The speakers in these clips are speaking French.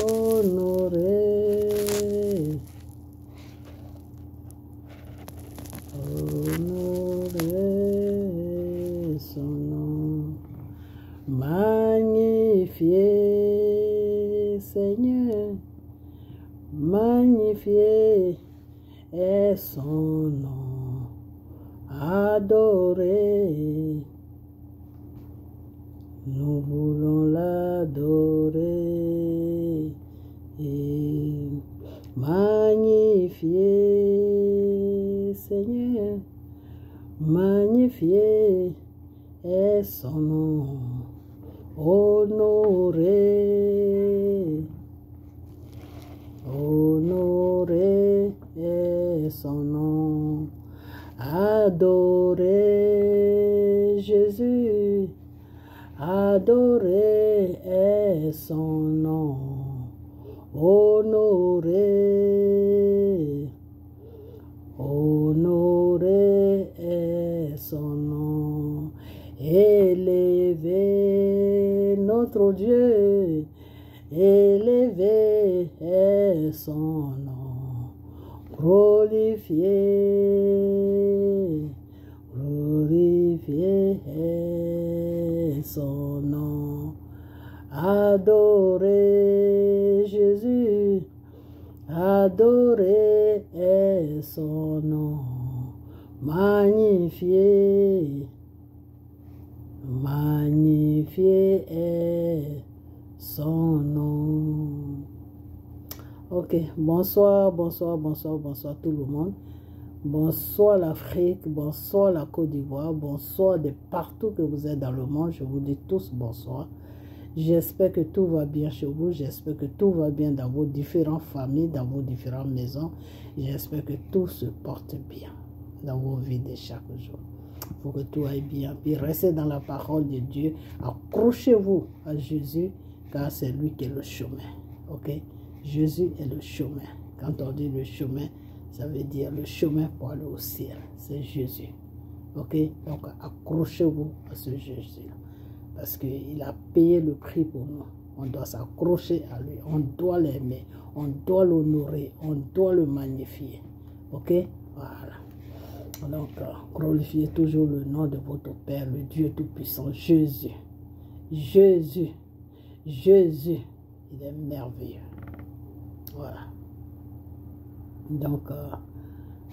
honorer, honorer son nom, magnifier, Seigneur, magnifier est son nom, adorer, nous voulons l'adorer, et magnifier, Seigneur, magnifier est son nom, honorer, honorer est son nom, adorer Jésus, adorer est son nom, honorer, honorer est son nom, élever notre Dieu, élever est son nom, glorifier, glorifier est son nom, adorer Jésus, adorer est son nom, magnifier, magnifier est son nom. Ok, bonsoir, bonsoir, bonsoir, bonsoir tout le monde. Bonsoir l'Afrique, bonsoir la Côte d'Ivoire, bonsoir de partout que vous êtes dans le monde. Je vous dis tous bonsoir. J'espère que tout va bien chez vous. J'espère que tout va bien dans vos différentes familles, dans vos différentes maisons. J'espère que tout se porte bien dans vos vies de chaque jour. Il faut que tout aille bien. Puis restez dans la parole de Dieu. Accrochez-vous à Jésus, car c'est lui qui est le chemin. Ok? Jésus est le chemin. Quand on dit le chemin, ça veut dire le chemin pour aller au ciel. C'est Jésus. Ok? Donc accrochez-vous à ce Jésus. Parce qu'il a payé le prix pour nous. On doit s'accrocher à lui. On doit l'aimer. On doit l'honorer. On doit le magnifier. Ok? Voilà. Donc, glorifiez toujours le nom de votre Père, le Dieu Tout-Puissant, Jésus. Jésus. Jésus. Il est merveilleux. Voilà. Donc,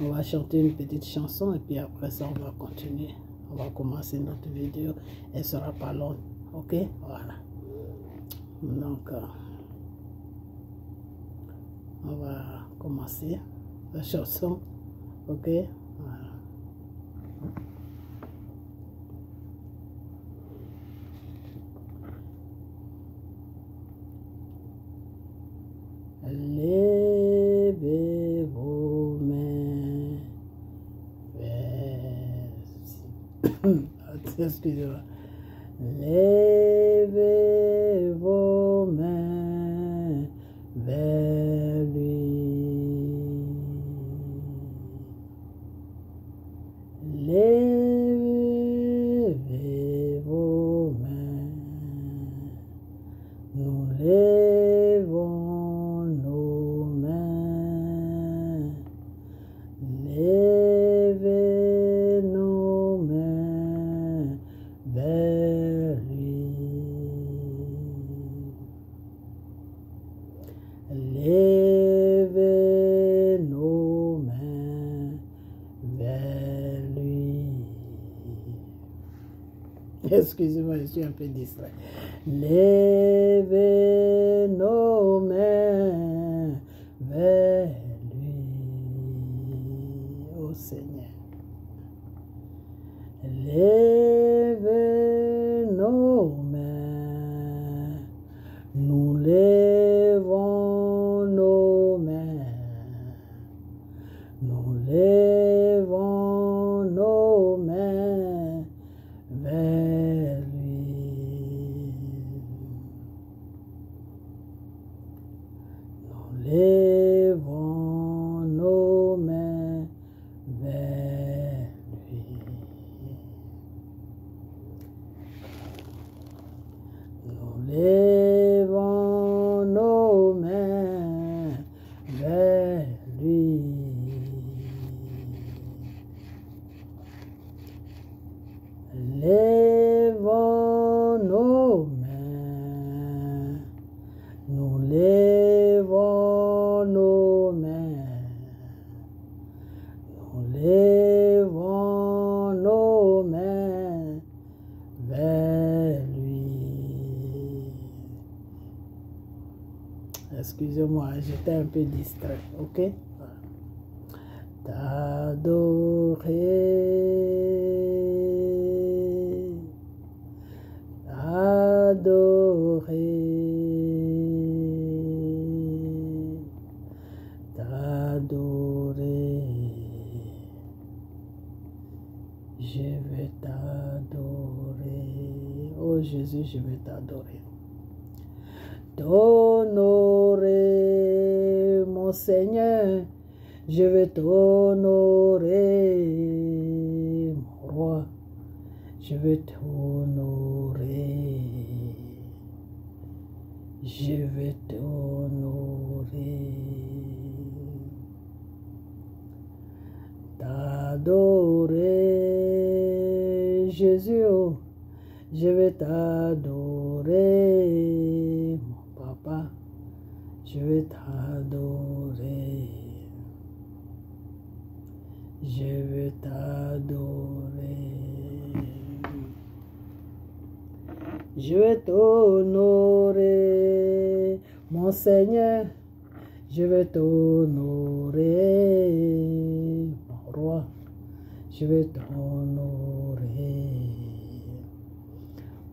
on va chanter une petite chanson et puis après ça, on va continuer. On va commencer notre vidéo. Elle sera pas longue. Ok? Voilà. Donc, on va commencer la chanson. Ok? Voilà. Levez vos mains vers... Excusez-moi. Levez vos mains vers lui. Levez vos mains. Nous levons nos mains. Levez nos mains vers lui. Levez nos mains vers lui. Excusez-moi, je suis un peu distrait. Levez nos mains vers lui, ô Seigneur. Levez nos mains, nous levons nos mains, nous levons nos mains vers lui. Nous levons nos mains vers lui. Nous levons nos Excusez-moi, j'étais un peu distrait, ok? T'adorer, adorer, t'adorer, je vais t'adorer, oh Jésus, je vais t'adorer. T'honorer, mon Seigneur, je vais t'honorer, mon roi, je vais t'honorer, je vais t'honorer, t'adorer, Jésus, oh, je vais t'adorer, mon papa, je vais t'adorer. Je vais t'adorer. Je vais t'honorer, mon Seigneur. Je vais t'honorer, mon roi. Je vais t'honorer.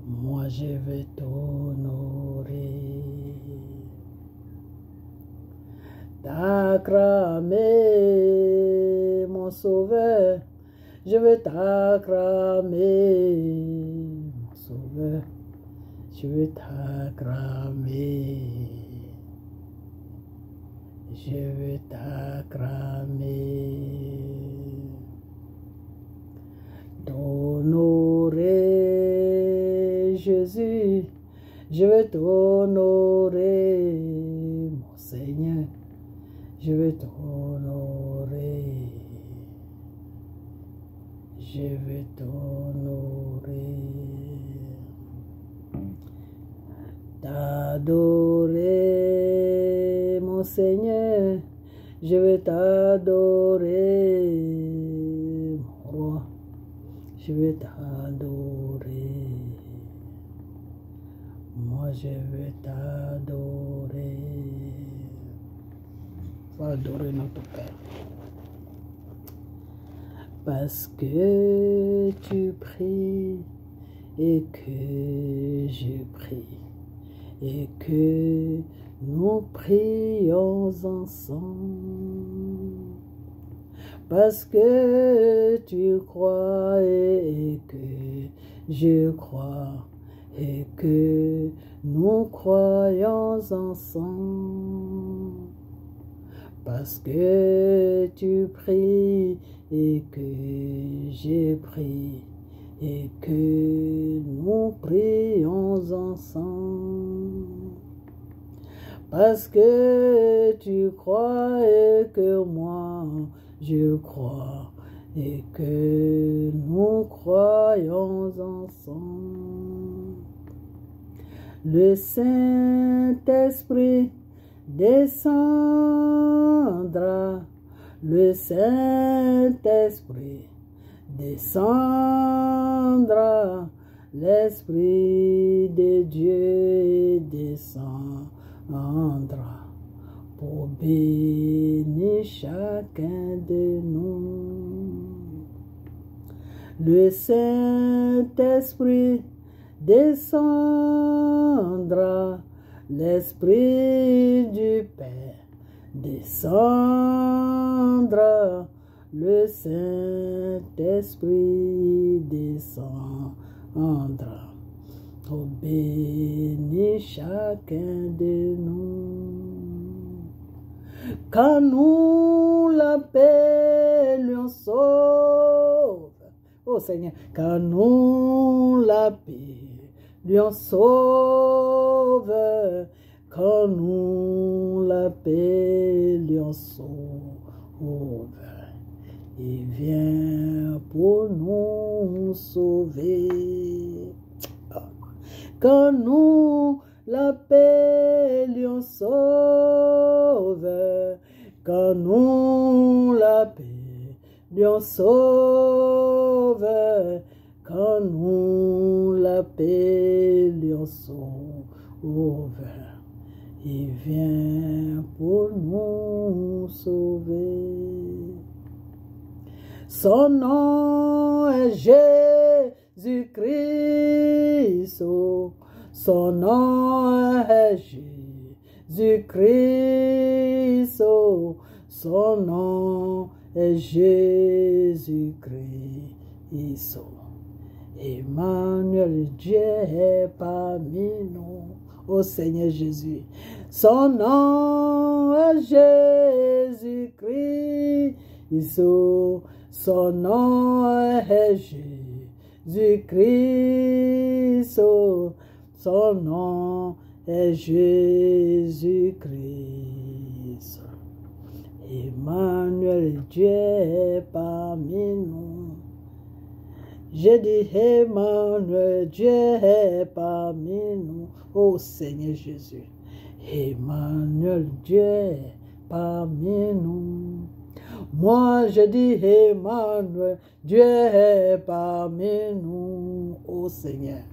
Moi, je vais t'honorer. T'acclamer, mon sauveur, je vais t'acclamer, mon sauveur, je vais t'acclamer, je vais t'acclamer, t'honorer, Jésus, je vais t'honorer, mon Seigneur. Je vais t'honorer, je vais t'honorer, t'adorer, mon Seigneur, je vais t'adorer, mon roi, je vais t'adorer, moi je vais t'adorer. Adorer notre Père. Parce que tu pries et que je prie et que nous prions ensemble. Parce que tu crois et que je crois et que nous croyons ensemble. Parce que tu pries et que j'ai pris et que nous prions ensemble. Parce que tu crois et que moi je crois et que nous croyons ensemble. Le Saint-Esprit descendra, le Saint-Esprit descendra, l'Esprit de Dieu descendra pour bénir chacun de nous. Le Saint-Esprit descendra, l'Esprit du Père descendra, le Saint-Esprit descendra pour bénir chacun de nous. Quand nous l'appelions sauve, oh Seigneur, quand nous l'appelions sauve, quand nous l'appelions sauve, il vient pour nous sauver. Quand nous l'appelions sauve, quand nous l'appelions sauve, quand nous l'appelions sauve, il vient pour nous sauver. Son nom est Jésus-Christ, son nom est Jésus-Christ, son nom est Jésus-Christ. Emmanuel, Dieu est parmi nous, ô Seigneur Jésus. Son nom est Jésus-Christ, son nom est Jésus-Christ, son nom est Jésus-Christ. Emmanuel, Dieu est parmi nous. J'ai dit, Emmanuel, Dieu est parmi nous, ô Seigneur Jésus. Emmanuel, Dieu est parmi nous. Moi, je dis, Emmanuel, Dieu est parmi nous, ô Seigneur.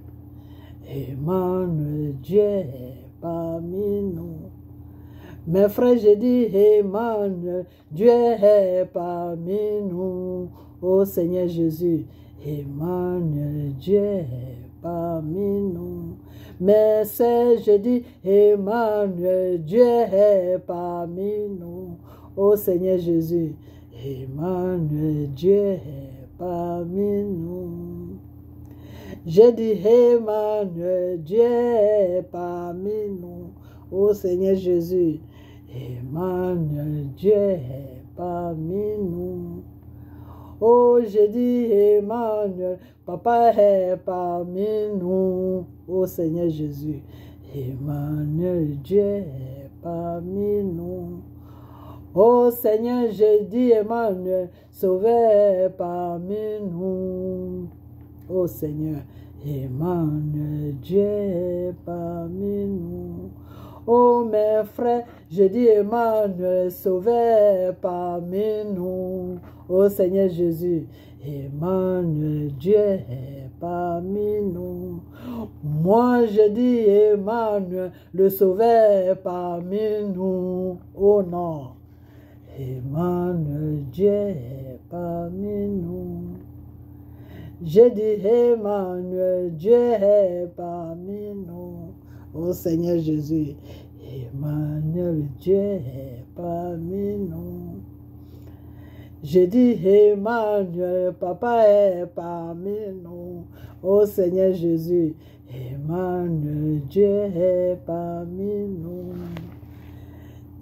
Emmanuel, Dieu est parmi nous. Mes frères, je dis, Emmanuel, Dieu est parmi nous, ô Seigneur Jésus. Emmanuel, Dieu est parmi nous. Mes sœurs, je dis, Emmanuel, Dieu est parmi nous, ô Seigneur Jésus. Emmanuel, Dieu est parmi nous. J'ai dit, Emmanuel, Dieu est parmi nous, ô Seigneur Jésus. Emmanuel, Dieu est parmi nous. Oh, j'ai dit, Emmanuel, Papa est parmi nous, ô Seigneur Jésus. Emmanuel, Dieu est parmi nous. Oh Seigneur, j'ai dit, Emmanuel, Sauveur est parmi nous. Oh Seigneur, Emmanuel, Dieu est parmi nous. Oh mes frères, je dis Emmanuel, Sauveur est parmi nous. Oh Seigneur Jésus, Emmanuel, Dieu est parmi nous. Moi je dis Emmanuel, le Sauveur est parmi nous. Oh non, Emmanuel, Dieu est parmi nous. J'ai dit Emmanuel, Dieu est parmi nous. Oh Seigneur Jésus, Emmanuel, Dieu est parmi nous. J'ai dit Emmanuel, Papa est parmi nous. Oh Seigneur Jésus, Emmanuel, Dieu est parmi nous.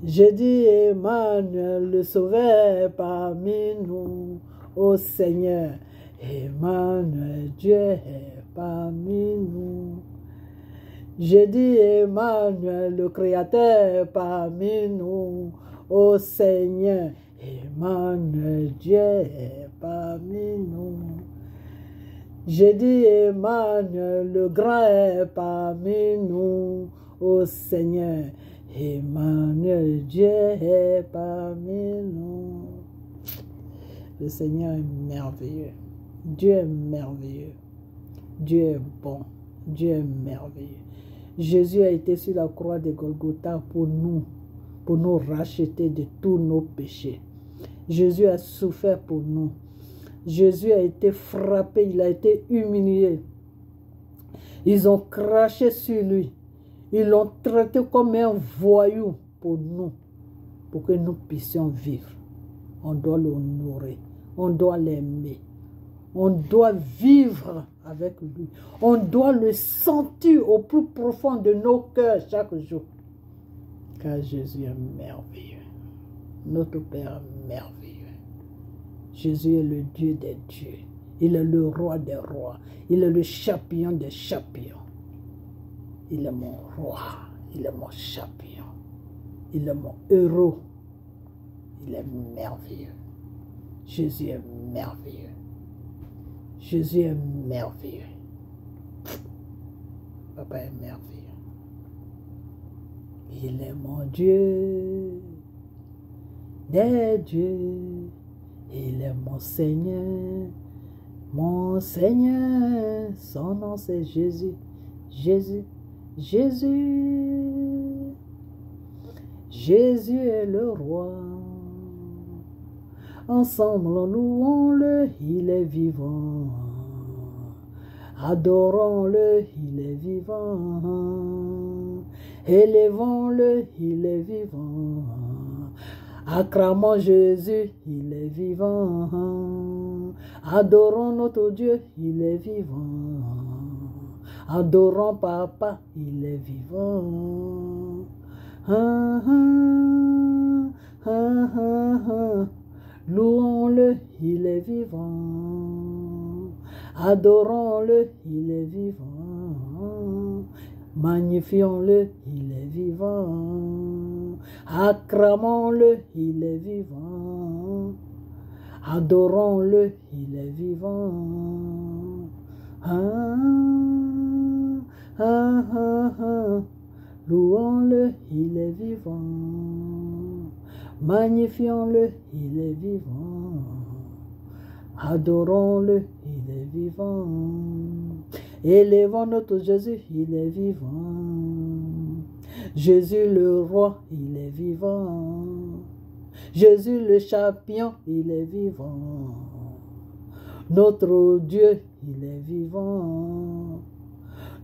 J'ai dit Emmanuel, le Sauveur est parmi nous. Oh Seigneur, Emmanuel, Dieu est parmi nous. J'ai dit Emmanuel, le Créateur est parmi nous. Ô Seigneur, Emmanuel, Dieu est parmi nous. J'ai dit Emmanuel, le Grand est parmi nous. Ô Seigneur, Emmanuel, Dieu est parmi nous. Le Seigneur est merveilleux. Dieu est merveilleux. Dieu est bon. Dieu est merveilleux. Jésus a été sur la croix de Golgotha pour nous racheter de tous nos péchés. Jésus a souffert pour nous. Jésus a été frappé, il a été humilié. Ils ont craché sur lui. Ils l'ont traité comme un voyou pour nous, pour que nous puissions vivre. On doit l'honorer, on doit l'aimer. On doit vivre avec lui. On doit le sentir au plus profond de nos cœurs chaque jour. Car Jésus est merveilleux. Notre Père est merveilleux. Jésus est le Dieu des dieux. Il est le roi des rois. Il est le champion des champions. Il est mon roi. Il est mon champion. Il est mon héros. Il est merveilleux. Jésus est merveilleux. Jésus est merveilleux. Papa est merveilleux. Il est mon Dieu, des dieux. Il est mon Seigneur, son nom c'est Jésus. Jésus, Jésus. Jésus est le roi. Ensemble, louons-le, il est vivant. Adorons-le, il est vivant. Élevons-le, il est vivant. Acclamons Jésus, il est vivant. Adorons notre Dieu, il est vivant. Adorons Papa, il est vivant. Louons-le, il est vivant. Adorons-le, il est vivant. Magnifions-le, il est vivant. Acclamons-le, il est vivant. Adorons-le, il est vivant. Louons-le, il est vivant. Magnifions-le, il est vivant. Adorons-le, il est vivant. Élevons notre Jésus, il est vivant. Jésus le roi, il est vivant. Jésus le champion, il est vivant. Notre Dieu, il est vivant.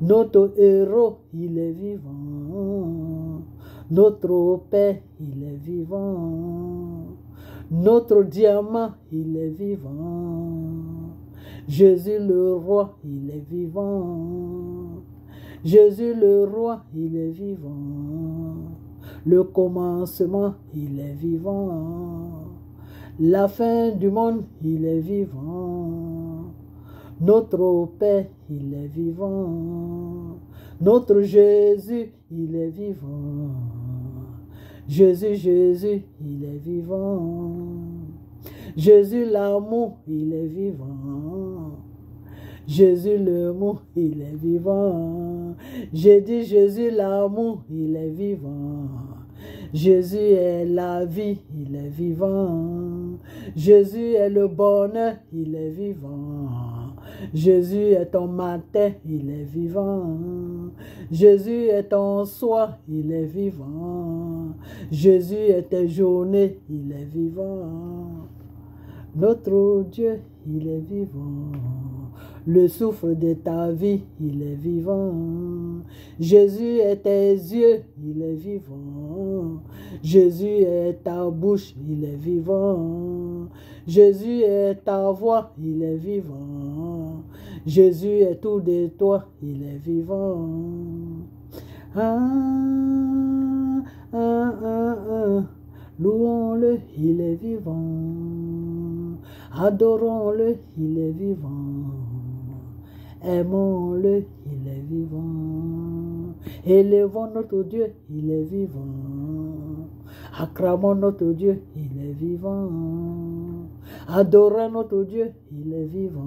Notre héros, il est vivant. Notre Père, il est vivant. Notre diamant, il est vivant. Jésus le roi, il est vivant. Jésus le roi, il est vivant. Le commencement, il est vivant. La fin du monde, il est vivant. Notre Père, il est vivant. Notre Jésus, il est vivant. Jésus, Jésus, il est vivant. Jésus, l'amour, il est vivant. Jésus, l'amour, il est vivant. J'ai dit Jésus, l'amour, il est vivant. Jésus est la vie, il est vivant. Jésus est le bonheur, il est vivant. Jésus est ton matin, il est vivant. Jésus est ton soir, il est vivant. Jésus est ta journée, il est vivant. Notre Dieu, il est vivant. Le souffle de ta vie, il est vivant. Jésus est tes yeux, il est vivant. Jésus est ta bouche, il est vivant. Jésus est ta voix, il est vivant. Jésus est tout de toi, il est vivant. Louons-le, il est vivant. Adorons-le, il est vivant. Aimons-le, il est vivant. Élevons notre Dieu, il est vivant. Acclamons notre Dieu, il est vivant. Adorons notre Dieu, il est vivant.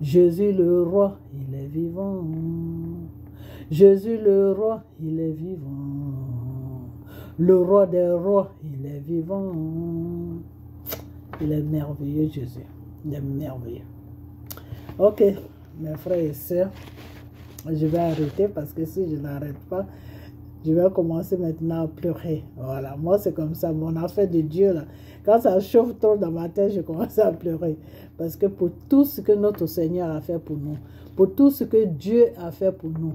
Jésus le roi, il est vivant. Jésus le roi, il est vivant. Le roi des rois, il est vivant. Il est merveilleux, Jésus. Il est merveilleux. Ok, mes frères et sœurs, je vais arrêter parce que si je n'arrête pas, je vais commencer maintenant à pleurer. Voilà, moi c'est comme ça, mon affaire de Dieu là. Quand ça chauffe trop dans ma tête, je commence à pleurer. Parce que pour tout ce que notre Seigneur a fait pour nous, pour tout ce que Dieu a fait pour nous,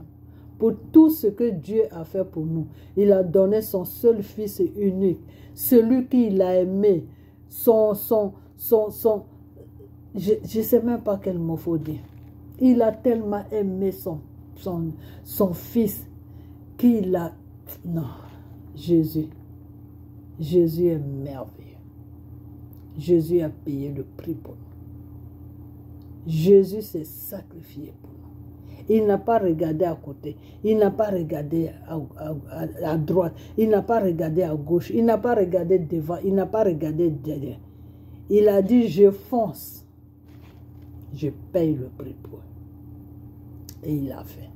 pour tout ce que Dieu a fait pour nous, il a donné son seul Fils unique, celui qu'il a aimé, je ne sais même pas quel mot faut dire. Il a tellement aimé son Fils qu'il a... Non, Jésus est merveilleux. Jésus a payé le prix pour nous. Jésus s'est sacrifié pour nous. Il n'a pas regardé à côté. Il n'a pas regardé à droite. Il n'a pas regardé à gauche. Il n'a pas regardé devant. Il n'a pas regardé derrière. Il a dit, je fonce. Je paye le prix pour eux. Et il a fait.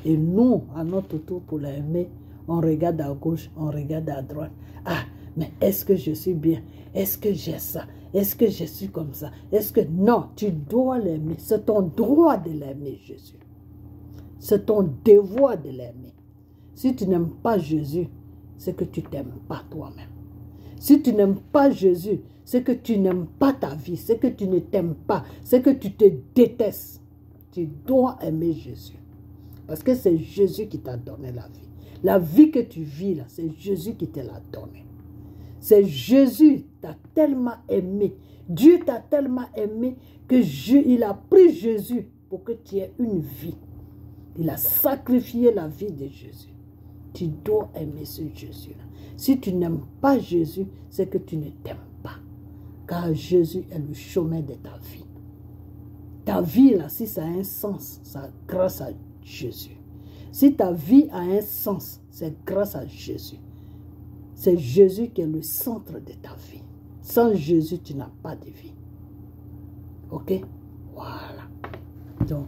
Et nous, à notre tour, pour l'aimer, on regarde à gauche, on regarde à droite. Ah, mais est-ce que je suis bien? Est-ce que j'ai ça? Est-ce que je suis comme ça? Est-ce que... Non, tu dois l'aimer. C'est ton droit de l'aimer, Jésus. C'est ton devoir de l'aimer. Si tu n'aimes pas Jésus, c'est que tu ne t'aimes pas toi-même. Si tu n'aimes pas Jésus, c'est que tu n'aimes pas ta vie, c'est que tu ne t'aimes pas, c'est que tu te détestes. Tu dois aimer Jésus. Parce que c'est Jésus qui t'a donné la vie. La vie que tu vis là, c'est Jésus qui te l'a donnée. C'est Jésus qui t'a tellement aimé. Dieu t'a tellement aimé que il a pris Jésus pour que tu aies une vie. Il a sacrifié la vie de Jésus. Tu dois aimer ce Jésus-là. Si tu n'aimes pas Jésus, c'est que tu ne t'aimes pas. Car Jésus est le chemin de ta vie. Ta vie, là, si ça a un sens, c'est grâce à Jésus. Si ta vie a un sens, c'est grâce à Jésus. C'est Jésus qui est le centre de ta vie. Sans Jésus, tu n'as pas de vie. Ok? Voilà. Donc,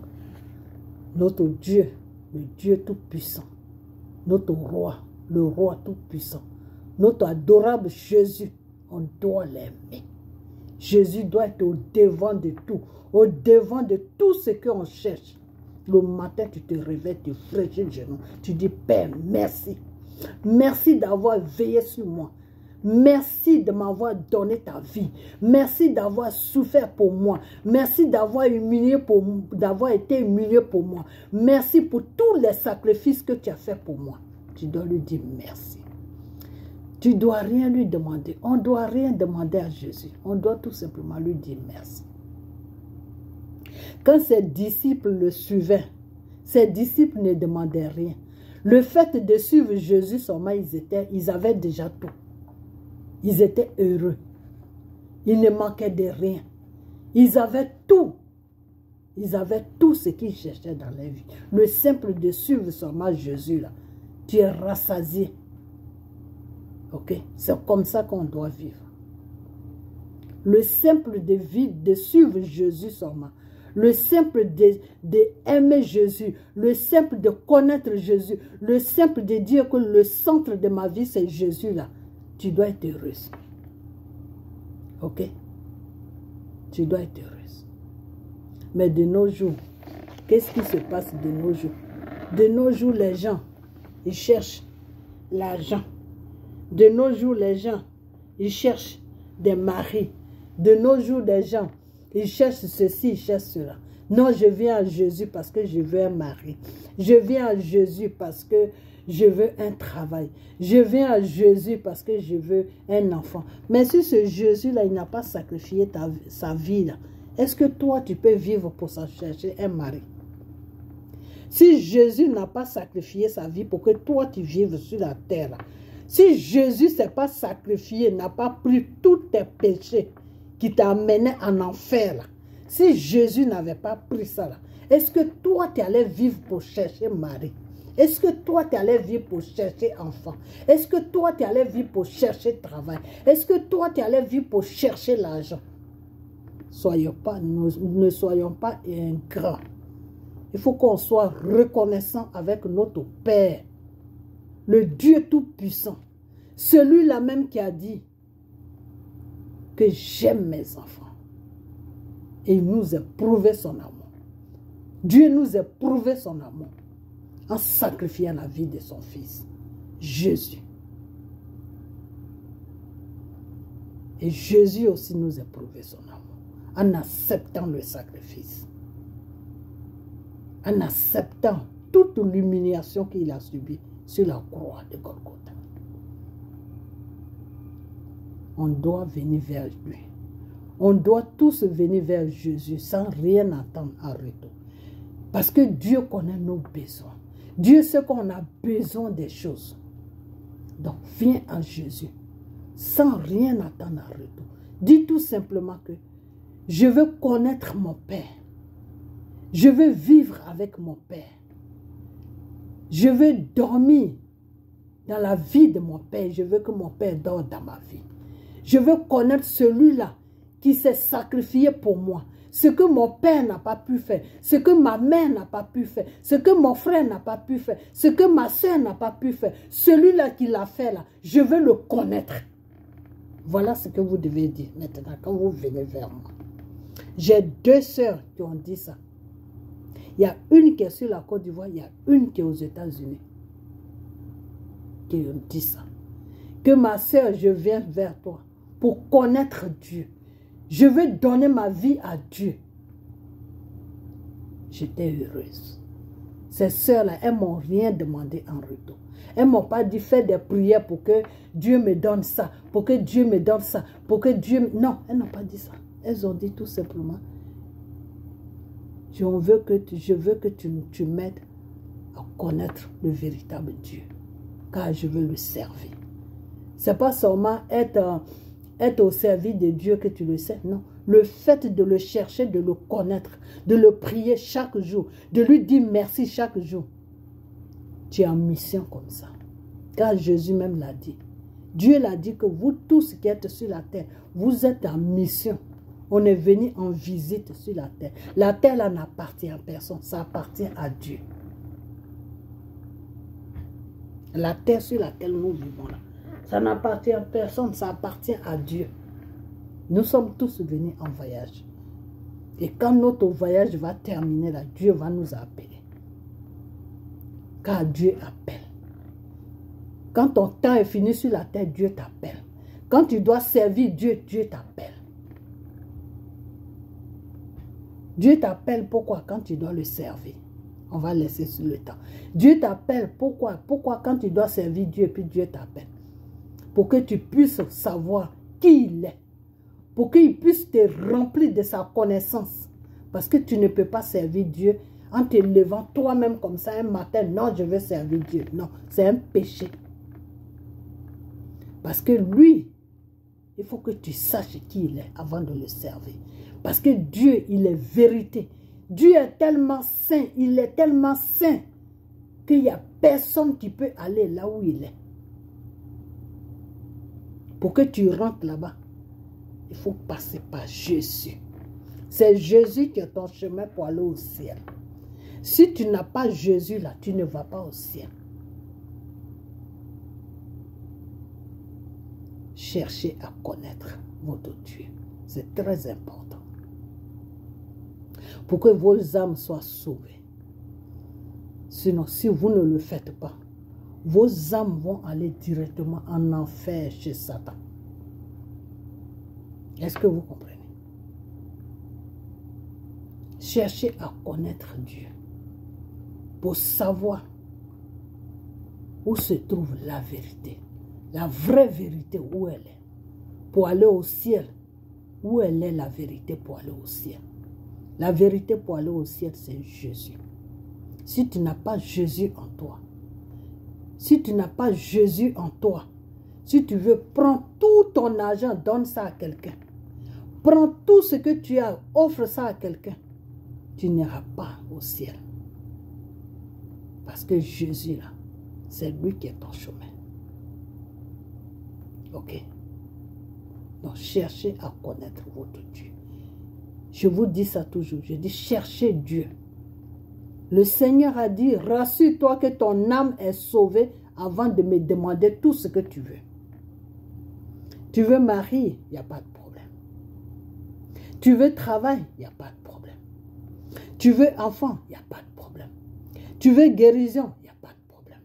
notre Dieu, le Dieu tout-puissant, notre roi, le roi tout-puissant, notre adorable Jésus, on doit l'aimer. Jésus doit être au devant de tout, au devant de tout ce qu'on cherche. Le matin, tu te réveilles, tu fraîchis le genou, tu dis, Père, merci. Merci d'avoir veillé sur moi. Merci de m'avoir donné ta vie. Merci d'avoir souffert pour moi. Merci d'avoir été humilié pour moi. Merci pour tous les sacrifices que tu as fait pour moi. Tu dois lui dire merci. Tu ne dois rien lui demander. On ne doit rien demander à Jésus. On doit tout simplement lui dire merci. Quand ses disciples le suivaient, ses disciples ne demandaient rien. Le fait de suivre Jésus seulement, ils avaient déjà tout. Ils étaient heureux. Ils ne manquaient de rien. Ils avaient tout. Ils avaient tout ce qu'ils cherchaient dans leur vie. Le simple de suivre seulement Jésus, là, tu es rassasié. Ok? C'est comme ça qu'on doit vivre. Le simple de suivre Jésus seulement. Le simple d'aimer Jésus, le simple de connaître Jésus, le simple de dire que le centre de ma vie, c'est Jésus là. Tu dois être heureuse. Ok? Tu dois être heureuse. Mais de nos jours, qu'est-ce qui se passe de nos jours? De nos jours, les gens, ils cherchent l'argent. De nos jours, les gens, ils cherchent des maris. De nos jours, les gens, ils cherchent ceci, ils cherchent cela. Non, je viens à Jésus parce que je veux un mari. Je viens à Jésus parce que je veux un travail. Je viens à Jésus parce que je veux un enfant. Mais si ce Jésus-là, il n'a pas sacrifié sa vie, là, est-ce que toi, tu peux vivre pour chercher un mari? Si Jésus n'a pas sacrifié sa vie pour que toi, tu vives sur la terre, là, si Jésus ne s'est pas sacrifié, n'a pas pris tous tes péchés qui t'a amené en enfer, là, si Jésus n'avait pas pris ça, là, est-ce que toi, tu allais vivre pour chercher mari? Est-ce que toi, tu allais vivre pour chercher enfant? Est-ce que toi, tu allais vivre pour chercher travail? Est-ce que toi, tu allais vivre pour chercher l'argent? Ne soyons pas ingrats. Il faut qu'on soit reconnaissant avec notre Père, le Dieu Tout-Puissant, celui-là même qui a dit que j'aime mes enfants. Et il nous a prouvé son amour. Dieu nous a prouvé son amour en sacrifiant la vie de son Fils, Jésus. Et Jésus aussi nous a prouvé son amour en acceptant le sacrifice, en acceptant toute l'humiliation qu'il a subie sur la croix de Golgotha. On doit venir vers lui. On doit tous venir vers Jésus sans rien attendre en retour. Parce que Dieu connaît nos besoins. Dieu sait qu'on a besoin des choses. Donc, viens à Jésus sans rien attendre en retour. Dis tout simplement que je veux connaître mon Père. Je veux vivre avec mon Père. Je veux dormir dans la vie de mon Père. Je veux que mon Père dort dans ma vie. Je veux connaître celui-là qui s'est sacrifié pour moi. Ce que mon père n'a pas pu faire, ce que ma mère n'a pas pu faire, ce que mon frère n'a pas pu faire, ce que ma soeur n'a pas pu faire, celui-là qui l'a fait là, je veux le connaître. Voilà ce que vous devez dire maintenant quand vous venez vers moi. J'ai 2 sœurs qui ont dit ça. Il y a une qui est sur la Côte d'Ivoire, il y a une qui est aux États-Unis qui ont dit ça. que ma sœur, je viens vers toi pour connaître Dieu. Je veux donner ma vie à Dieu. J'étais heureuse. Ces sœurs-là, elles ne m'ont rien demandé en retour. Elles ne m'ont pas dit fais des prières pour que Dieu me donne ça, pour que Dieu me donne ça, pour que Dieu... Non, elles n'ont pas dit ça. Elles ont dit tout simplement, je veux que tu m'aides à connaître le véritable Dieu, car je veux le servir. Ce n'est pas seulement être au service de Dieu que tu le sais, non. Le fait de le chercher, de le connaître, de le prier chaque jour, de lui dire merci chaque jour. Tu es en mission comme ça. Car Jésus même l'a dit. Dieu l'a dit que vous tous qui êtes sur la terre, vous êtes en mission. On est venu en visite sur la terre. La terre là n'appartient à personne, ça appartient à Dieu. La terre sur laquelle nous vivons là, ça n'appartient à personne, ça appartient à Dieu. Nous sommes tous venus en voyage. Et quand notre voyage va terminer là, Dieu va nous appeler. Car Dieu appelle. Quand ton temps est fini sur la terre, Dieu t'appelle. Quand tu dois servir Dieu, Dieu t'appelle. Dieu t'appelle pourquoi? Quand tu dois le servir. On va laisser sur le temps. Dieu t'appelle pourquoi? Pourquoi quand tu dois servir Dieu, puis Dieu t'appelle? Pour que tu puisses savoir qui il est. Pour qu'il puisse te remplir de sa connaissance. Parce que tu ne peux pas servir Dieu en te levant toi-même comme ça un matin. Non, je veux servir Dieu. Non, c'est un péché. Parce que lui, il faut que tu saches qui il est avant de le servir. Parce que Dieu, il est vérité. Dieu est tellement saint, il est tellement saint qu'il n'y a personne qui peut aller là où il est. Pour que tu rentres là-bas, il faut passer par Jésus. C'est Jésus qui est ton chemin pour aller au ciel. Si tu n'as pas Jésus là, tu ne vas pas au ciel. Cherchez à connaître votre Dieu. C'est très important. Pour que vos âmes soient sauvées. Sinon, si vous ne le faites pas, vos âmes vont aller directement en enfer chez Satan. Est-ce que vous comprenez? Cherchez à connaître Dieu pour savoir où se trouve la vérité. La vraie vérité, où elle est. Pour aller au ciel, où elle est la vérité pour aller au ciel? La vérité pour aller au ciel, c'est Jésus. Si tu n'as pas Jésus en toi, si tu n'as pas Jésus en toi, si tu veux, prends tout ton argent, donne ça à quelqu'un. Prends tout ce que tu as, offre ça à quelqu'un. Tu n'iras pas au ciel. Parce que Jésus, là, c'est lui qui est ton chemin. Ok? Donc, cherchez à connaître votre Dieu. Je vous dis ça toujours. Je dis, cherchez Dieu. Le Seigneur a dit, rassure-toi que ton âme est sauvée avant de me demander tout ce que tu veux. Tu veux marier, il n'y a pas de problème. Tu veux travail, il n'y a pas de problème. Tu veux enfant, il n'y a pas de problème. Tu veux guérison, il n'y a pas de problème.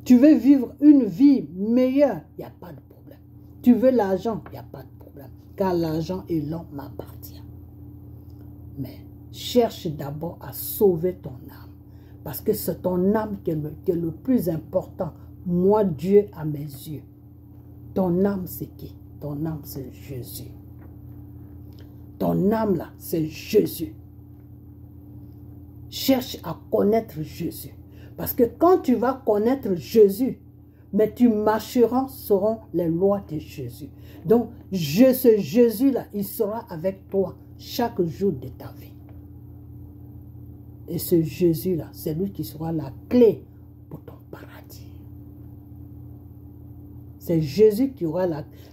Tu veux vivre une vie meilleure, il n'y a pas de problème. Tu veux l'argent, il n'y a pas de problème. Car l'argent et l'homme m'appartient. Mais cherche d'abord à sauver ton âme. Parce que c'est ton âme qui est le plus important. Moi, Dieu, à mes yeux. Ton âme, c'est qui? Ton âme, c'est Jésus. Ton âme, là, c'est Jésus. Cherche à connaître Jésus. Parce que quand tu vas connaître Jésus, mais tu marcheras selon les lois de Jésus. Donc, ce Jésus-là, il sera avec toi chaque jour de ta vie. Et ce Jésus-là, c'est lui qui sera la clé pour ton paradis. C'est Jésus qui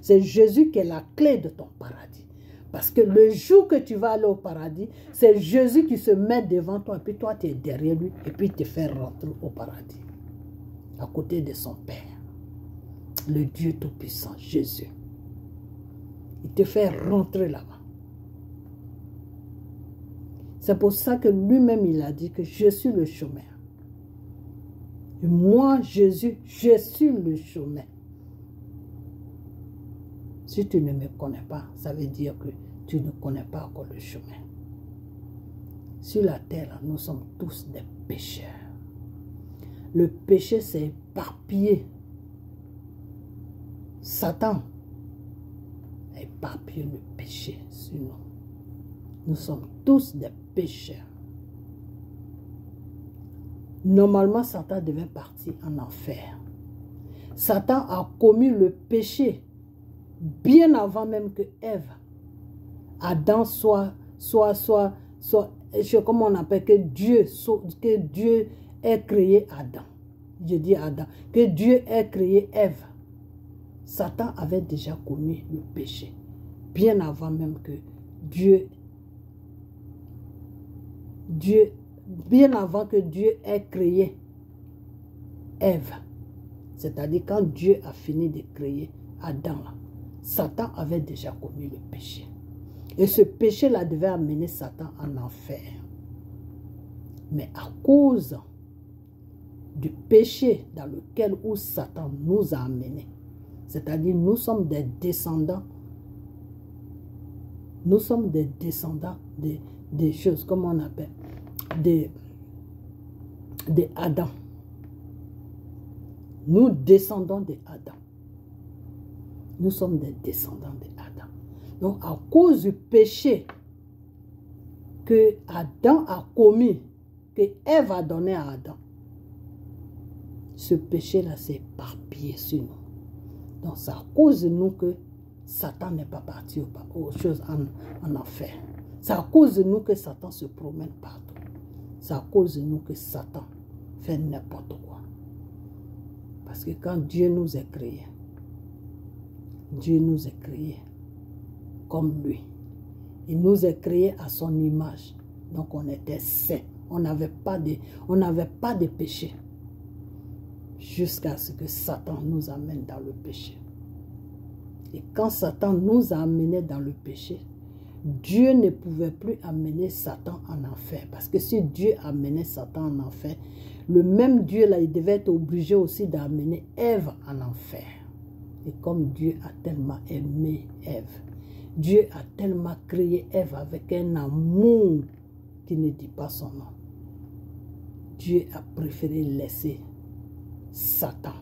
c'est Jésus qui est la clé de ton paradis. Parce que le jour que tu vas aller au paradis, c'est Jésus qui se met devant toi, et puis toi, tu es derrière lui, et puis il te fait rentrer au paradis. À côté de son Père. Le Dieu Tout-Puissant, Jésus. Il te fait rentrer là-bas. C'est pour ça que lui-même, il a dit que je suis le chemin. Et moi, Jésus, je suis le chemin. Si tu ne me connais pas, ça veut dire que tu ne connais pas encore le chemin. Sur la terre, nous sommes tous des pécheurs. Le péché s'est éparpillé. Satan a éparpillé le péché sur nous. Nous sommes tous des pécheurs. Normalement, Satan devait partir en enfer. Satan a commis le péché bien avant même que Ève, Adam comment on appelle, que Dieu ait créé Adam. Je dis Adam, que Dieu ait créé Ève. Satan avait déjà commis le péché bien avant même que bien avant que Dieu ait créé Ève. C'est-à-dire quand Dieu a fini de créer Adam, là, Satan avait déjà commis le péché. Et ce péché-là devait amener Satan en enfer. Mais à cause du péché dans lequel où Satan nous a amenés, c'est-à-dire nous sommes des descendants, des choses, comment on appelle, de Adam. Nous descendons de Adam. Nous sommes des descendants de Adam. Donc, à cause du péché que Adam a commis, que Ève a donné à Adam, ce péché-là s'est éparpillé sur nous. Donc, c'est à cause de nous que Satan n'est pas parti aux choses en enfer. C'est à cause de nous que Satan se promène partout. C'est à cause de nous que Satan fait n'importe quoi. Parce que quand Dieu nous a créés, Dieu nous a créés comme lui. Il nous a créés à son image. Donc on était saints. On n'avait pas de péché. Jusqu'à ce que Satan nous amène dans le péché. Et quand Satan nous a amenés dans le péché, Dieu ne pouvait plus amener Satan en enfer. Parce que si Dieu amenait Satan en enfer, le même Dieu là, il devait être obligé aussi d'amener Ève en enfer. Et comme Dieu a tellement aimé Ève, Dieu a tellement créé Ève avec un amour qui ne dit pas son nom. Dieu a préféré laisser Satan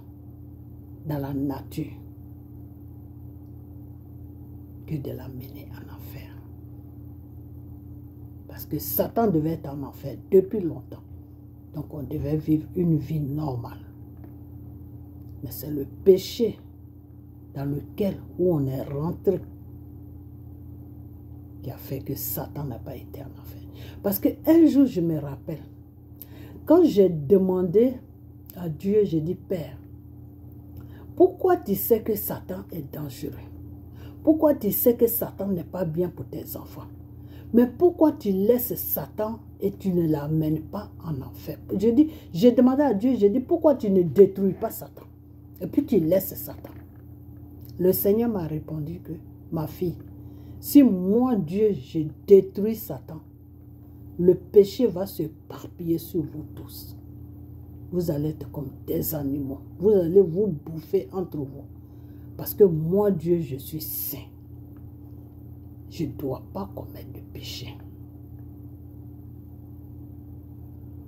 dans la nature que de l'amener en enfer. Parce que Satan devait être en enfer depuis longtemps. Donc on devait vivre une vie normale. Mais c'est le péché dans lequel où on est rentré qui a fait que Satan n'a pas été en enfer. Parce qu'un jour, je me rappelle, quand j'ai demandé à Dieu, j'ai dit, Père, pourquoi tu sais que Satan est dangereux? Pourquoi tu sais que Satan n'est pas bien pour tes enfants? Mais pourquoi tu laisses Satan et tu ne l'amènes pas en enfer? J'ai demandé à Dieu, j'ai dit, pourquoi tu ne détruis pas Satan? Et puis tu laisses Satan. Le Seigneur m'a répondu que, ma fille, si moi, Dieu, je détruis Satan, le péché va se éparpiller sur vous tous. Vous allez être comme des animaux. Vous allez vous bouffer entre vous. Parce que moi, Dieu, je suis saint. Je ne dois pas commettre de péché.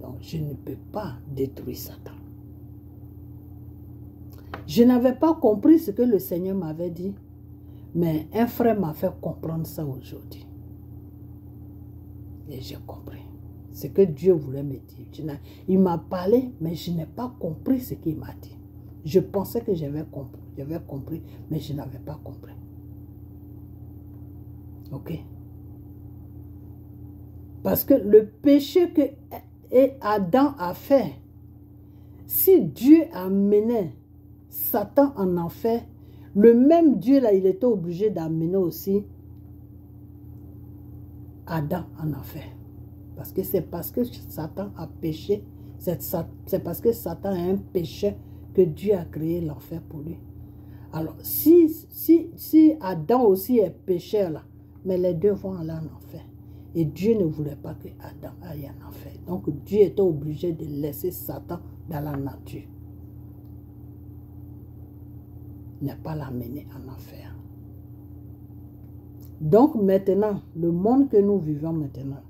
Donc, je ne peux pas détruire Satan. Je n'avais pas compris ce que le Seigneur m'avait dit. Mais un frère m'a fait comprendre ça aujourd'hui. Et j'ai compris. Ce que Dieu voulait me dire. Il m'a parlé, mais je n'ai pas compris ce qu'il m'a dit. Je pensais que j'avais compris, mais je n'avais pas compris. Ok? Parce que le péché que Adam a fait, si Dieu amenait Satan en enfer, le même Dieu là, il était obligé d'amener aussi Adam en enfer. Parce que c'est parce que Satan a péché, c'est parce que Satan a un péché que Dieu a créé l'enfer pour lui. Alors, si Adam aussi est pécheur là, mais les deux vont aller en enfer. Et Dieu ne voulait pas que Adam aille en enfer. Donc, Dieu était obligé de laisser Satan dans la nature. Ne pas l'amener en enfer. Donc maintenant, le monde que nous vivons maintenant,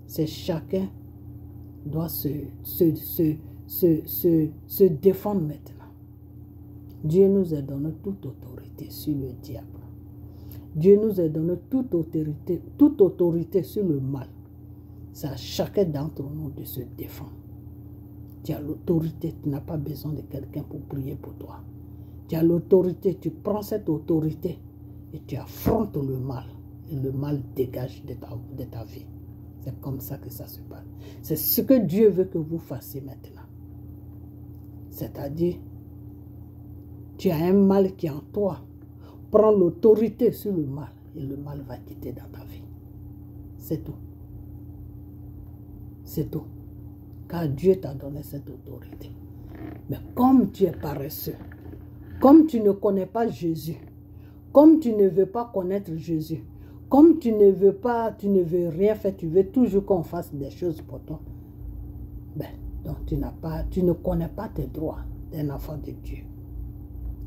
c'est chacun doit se défendre maintenant. Dieu nous a donné toute autorité sur le diable. Dieu nous a donné toute autorité sur le mal. C'est à chacun d'entre nous de se défendre. Tu as l'autorité, tu n'as pas besoin de quelqu'un pour prier pour toi. Tu as l'autorité, tu prends cette autorité et tu affrontes le mal. Et le mal dégage de ta vie. C'est comme ça que ça se passe. C'est ce que Dieu veut que vous fassiez maintenant. C'est-à-dire, tu as un mal qui est en toi. Prends l'autorité sur le mal et le mal va quitter dans ta vie. C'est tout. C'est tout. Car Dieu t'a donné cette autorité. Mais comme tu es paresseux, comme tu ne connais pas Jésus, comme tu ne veux pas connaître Jésus, comme tu ne veux rien faire, tu veux toujours qu'on fasse des choses pour toi, donc tu ne connais pas tes droits d'un enfant de Dieu.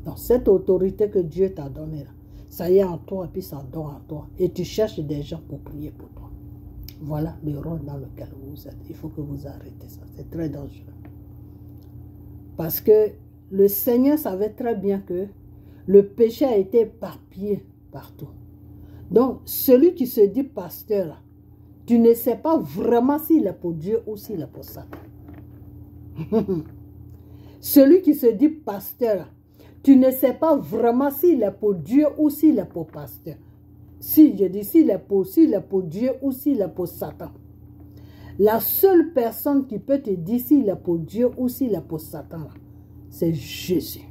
Donc cette autorité que Dieu t'a donnée, là, ça y est en toi et puis ça dort en toi. Et tu cherches des gens pour prier pour toi. Voilà le rôle dans lequel vous êtes. Il faut que vous arrêtez ça. C'est très dangereux. Parce que le Seigneur savait très bien que le péché a été éparpillé partout. Donc, celui qui se dit pasteur, là, tu ne sais pas vraiment s'il est pour Dieu ou s'il est pour Satan. Celui qui se dit pasteur, là, tu ne sais pas vraiment s'il est pour Dieu ou s'il est pour pasteur. Si je dis s'il est pour Dieu ou s'il est pour Satan. La seule personne qui peut te dire s'il est pour Dieu ou s'il est pour Satan, c'est Jésus.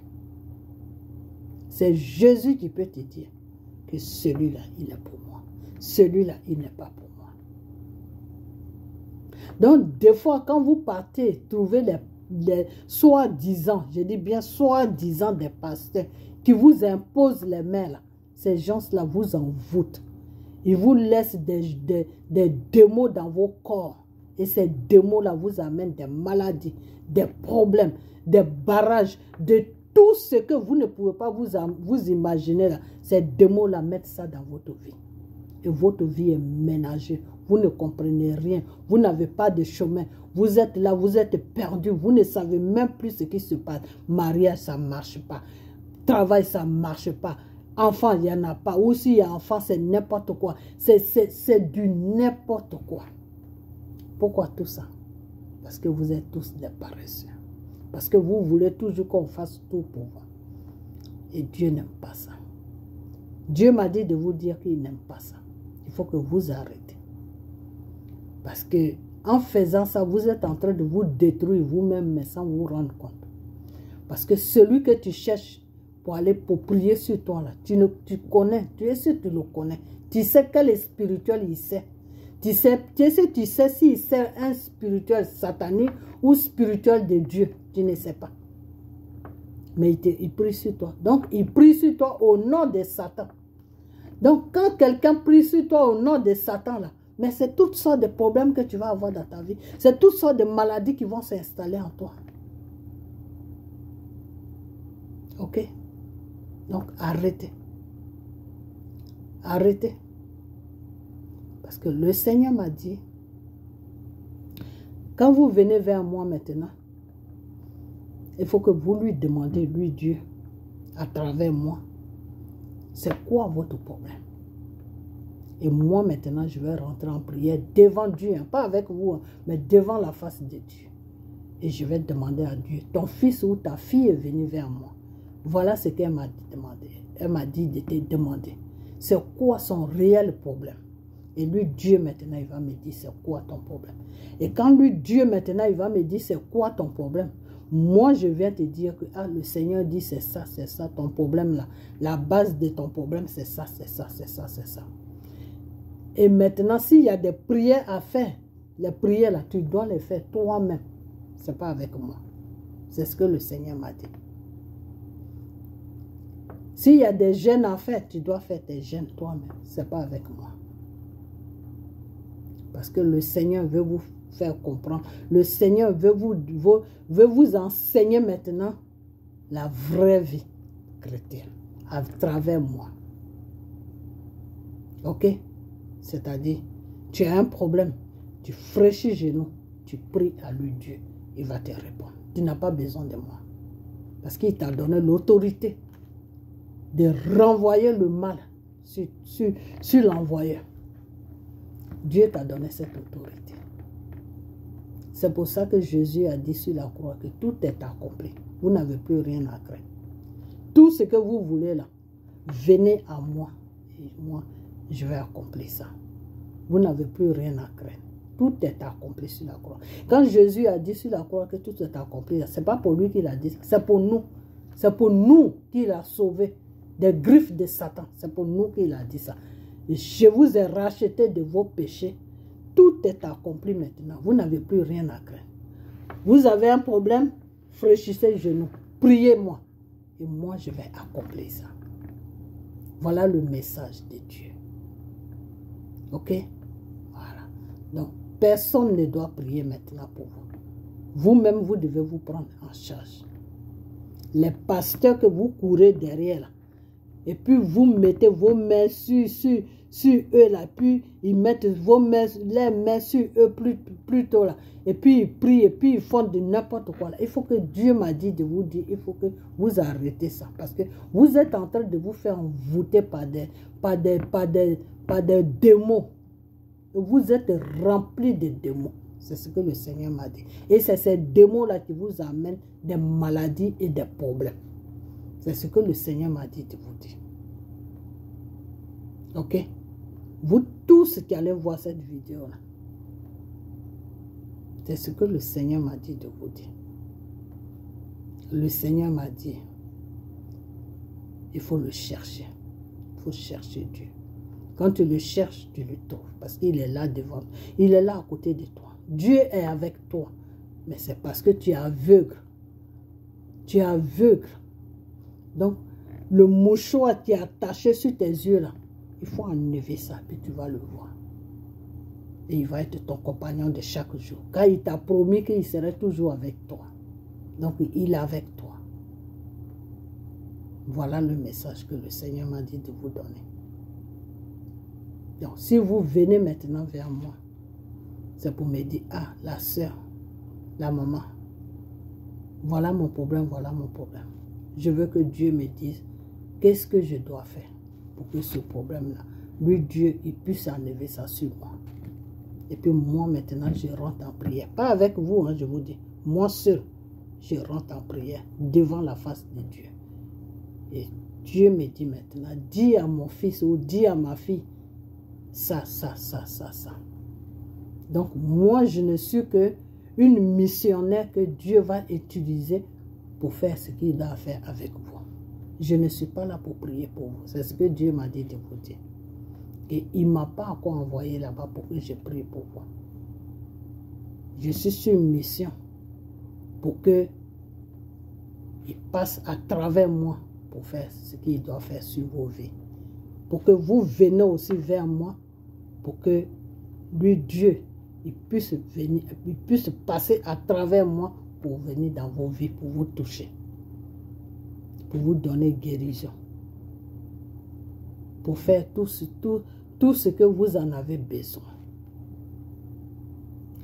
C'est Jésus qui peut te dire que celui-là, il est pour moi. Celui-là, il n'est pas pour moi. Donc, des fois, quand vous partez trouver les soi-disant, je dis bien soi-disant des pasteurs qui vous imposent les mains, là, ces gens-là vous envoûtent. Ils vous laissent des démons dans vos corps. Et ces démons-là vous amènent des maladies, des problèmes, des barrages, de tout ce que vous ne pouvez pas vous imaginer. Là. Ces démons-là mettent ça dans votre vie. Et votre vie est ménagée. Vous ne comprenez rien. Vous n'avez pas de chemin. Vous êtes là, vous êtes perdu. Vous ne savez même plus ce qui se passe. Mariage, ça ne marche pas. Travail, ça ne marche pas. Enfant, il n'y en a pas. Ou s'il y a enfant, c'est n'importe quoi. C'est du n'importe quoi. Pourquoi tout ça? Parce que vous êtes tous des paresseux. Parce que vous voulez toujours qu'on fasse tout pour vous. Et Dieu n'aime pas ça. Dieu m'a dit de vous dire qu'il n'aime pas ça. Il faut que vous arrêtez. Parce que en faisant ça, vous êtes en train de vous détruire vous-même, mais sans vous rendre compte. Parce que celui que tu cherches pour aller pour prier sur toi, là, tu connais, tu es sûr que tu le connais. Tu sais quel est spirituel il sait. Tu sais s'il sait un spirituel satanique ou spirituel de Dieu. Tu ne sais pas. Mais il prie sur toi. Donc, il prie sur toi au nom de Satan. Donc, quand quelqu'un prie sur toi au nom de Satan, là, mais c'est toutes sortes de problèmes que tu vas avoir dans ta vie. C'est toutes sortes de maladies qui vont s'installer en toi. Ok? Donc, arrêtez. Arrêtez. Parce que le Seigneur m'a dit, quand vous venez vers moi maintenant, il faut que vous lui demandez, lui Dieu, à travers moi, c'est quoi votre problème? Et moi maintenant, je vais rentrer en prière devant Dieu, hein, pas avec vous, hein, mais devant la face de Dieu. Et je vais demander à Dieu, ton fils ou ta fille est venu vers moi. Voilà ce qu'elle m'a demandé. Elle m'a dit de te demander, c'est quoi son réel problème? Et lui, Dieu, maintenant, il va me dire, c'est quoi ton problème? Et quand lui, Dieu, maintenant, il va me dire, c'est quoi ton problème? Moi, je viens te dire que le Seigneur dit, c'est ça, ton problème là. La base de ton problème, c'est ça, c'est ça, c'est ça, c'est ça. Et maintenant, s'il y a des prières à faire, les prières là, tu dois les faire toi-même. Ce n'est pas avec moi. C'est ce que le Seigneur m'a dit. S'il y a des jeûnes à faire, tu dois faire tes jeûnes toi-même. Ce n'est pas avec moi. Parce que le Seigneur veut vous faire comprendre. Le Seigneur veut vous enseigner maintenant la vraie vie chrétienne à travers moi. Ok? C'est-à-dire, tu as un problème, tu fraîchis genoux, tu pries à lui, Dieu, il va te répondre. Tu n'as pas besoin de moi. Parce qu'il t'a donné l'autorité de renvoyer le mal sur l'envoyeur. Dieu t'a donné cette autorité. C'est pour ça que Jésus a dit sur la croix que tout est accompli. Vous n'avez plus rien à craindre. Tout ce que vous voulez là, venez à moi. Et moi, je vais accomplir ça. Vous n'avez plus rien à craindre. Tout est accompli sur la croix. Quand Jésus a dit sur la croix que tout est accompli, ce n'est pas pour lui qu'il a dit ça. C'est pour nous. C'est pour nous qu'il a sauvé des griffes de Satan. C'est pour nous qu'il a dit ça. Je vous ai racheté de vos péchés. Tout est accompli maintenant. Vous n'avez plus rien à craindre. Vous avez un problème, fraîchissez les genoux. Priez-moi. Et moi, je vais accomplir ça. Voilà le message de Dieu. Ok? Voilà. Donc, personne ne doit prier maintenant pour vous. Vous-même, vous devez vous prendre en charge. Les pasteurs que vous courez derrière, là, et puis vous mettez vos mains sur eux, là, puis ils mettent les mains sur eux plutôt là, et puis ils prient, et puis ils font de n'importe quoi là. Il faut que Dieu m'a dit de vous dire, il faut que vous arrêtez ça, parce que vous êtes en train de vous faire envoûter par des démons. Vous êtes remplis de démons. C'est ce que le Seigneur m'a dit. Et c'est ces démons-là qui vous amènent des maladies et des problèmes. C'est ce que le Seigneur m'a dit de vous dire. Ok? Vous tous qui allez voir cette vidéo-là, c'est ce que le Seigneur m'a dit de vous dire. Le Seigneur m'a dit, il faut le chercher. Il faut chercher Dieu. Quand tu le cherches, tu le trouves. Parce qu'il est là devant. Il est là à côté de toi. Dieu est avec toi. Mais c'est parce que tu es aveugle. Tu es aveugle. Donc, le mouchoir qui est attaché sur tes yeux là, il faut enlever ça, puis tu vas le voir. Et il va être ton compagnon de chaque jour. Car il t'a promis qu'il serait toujours avec toi. Donc, il est avec toi. Voilà le message que le Seigneur m'a dit de vous donner. Donc, si vous venez maintenant vers moi, c'est pour me dire, ah, la soeur, la maman, voilà mon problème, voilà mon problème. Je veux que Dieu me dise, qu'est-ce que je dois faire pour que ce problème-là, lui, Dieu, il puisse enlever ça sur moi. Et puis moi, maintenant, je rentre en prière. Pas avec vous, hein, je vous dis. Moi seul, je rentre en prière devant la face de Dieu. Et Dieu me dit maintenant, dis à mon fils ou dis à ma fille, ça. Donc, moi, je ne suis qu'une missionnaire que Dieu va utiliser pour faire ce qu'il doit faire avec vous. Je ne suis pas là pour prier pour vous. C'est ce que Dieu m'a dit de vous dire. Et il ne m'a pas encore envoyé là-bas pour que je prie pour vous. Je suis sur une mission pour que il passe à travers moi pour faire ce qu'il doit faire sur vos vies. Pour que vous venez aussi vers moi, pour que lui, Dieu, il puisse venir, il puisse passer à travers moi pour venir dans vos vies, pour vous toucher, pour vous donner guérison, pour faire tout ce que vous en avez besoin.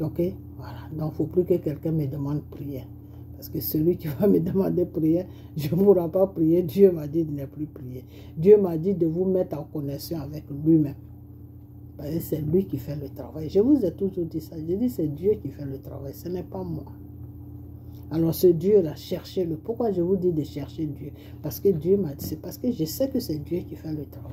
Ok? Voilà. Donc, il ne faut plus que quelqu'un me demande prière. Parce que celui qui va me demander prière, je ne pourrai pas prier. Dieu m'a dit de ne plus prier. Dieu m'a dit de vous mettre en connexion avec lui-même. Parce que c'est lui qui fait le travail. Je vous ai toujours dit ça. Je dis c'est Dieu qui fait le travail. Ce n'est pas moi. Alors ce Dieu-là, cherchez-le. Pourquoi je vous dis de chercher Dieu? Parce que Dieu m'a dit, c'est parce que je sais que c'est Dieu qui fait le travail.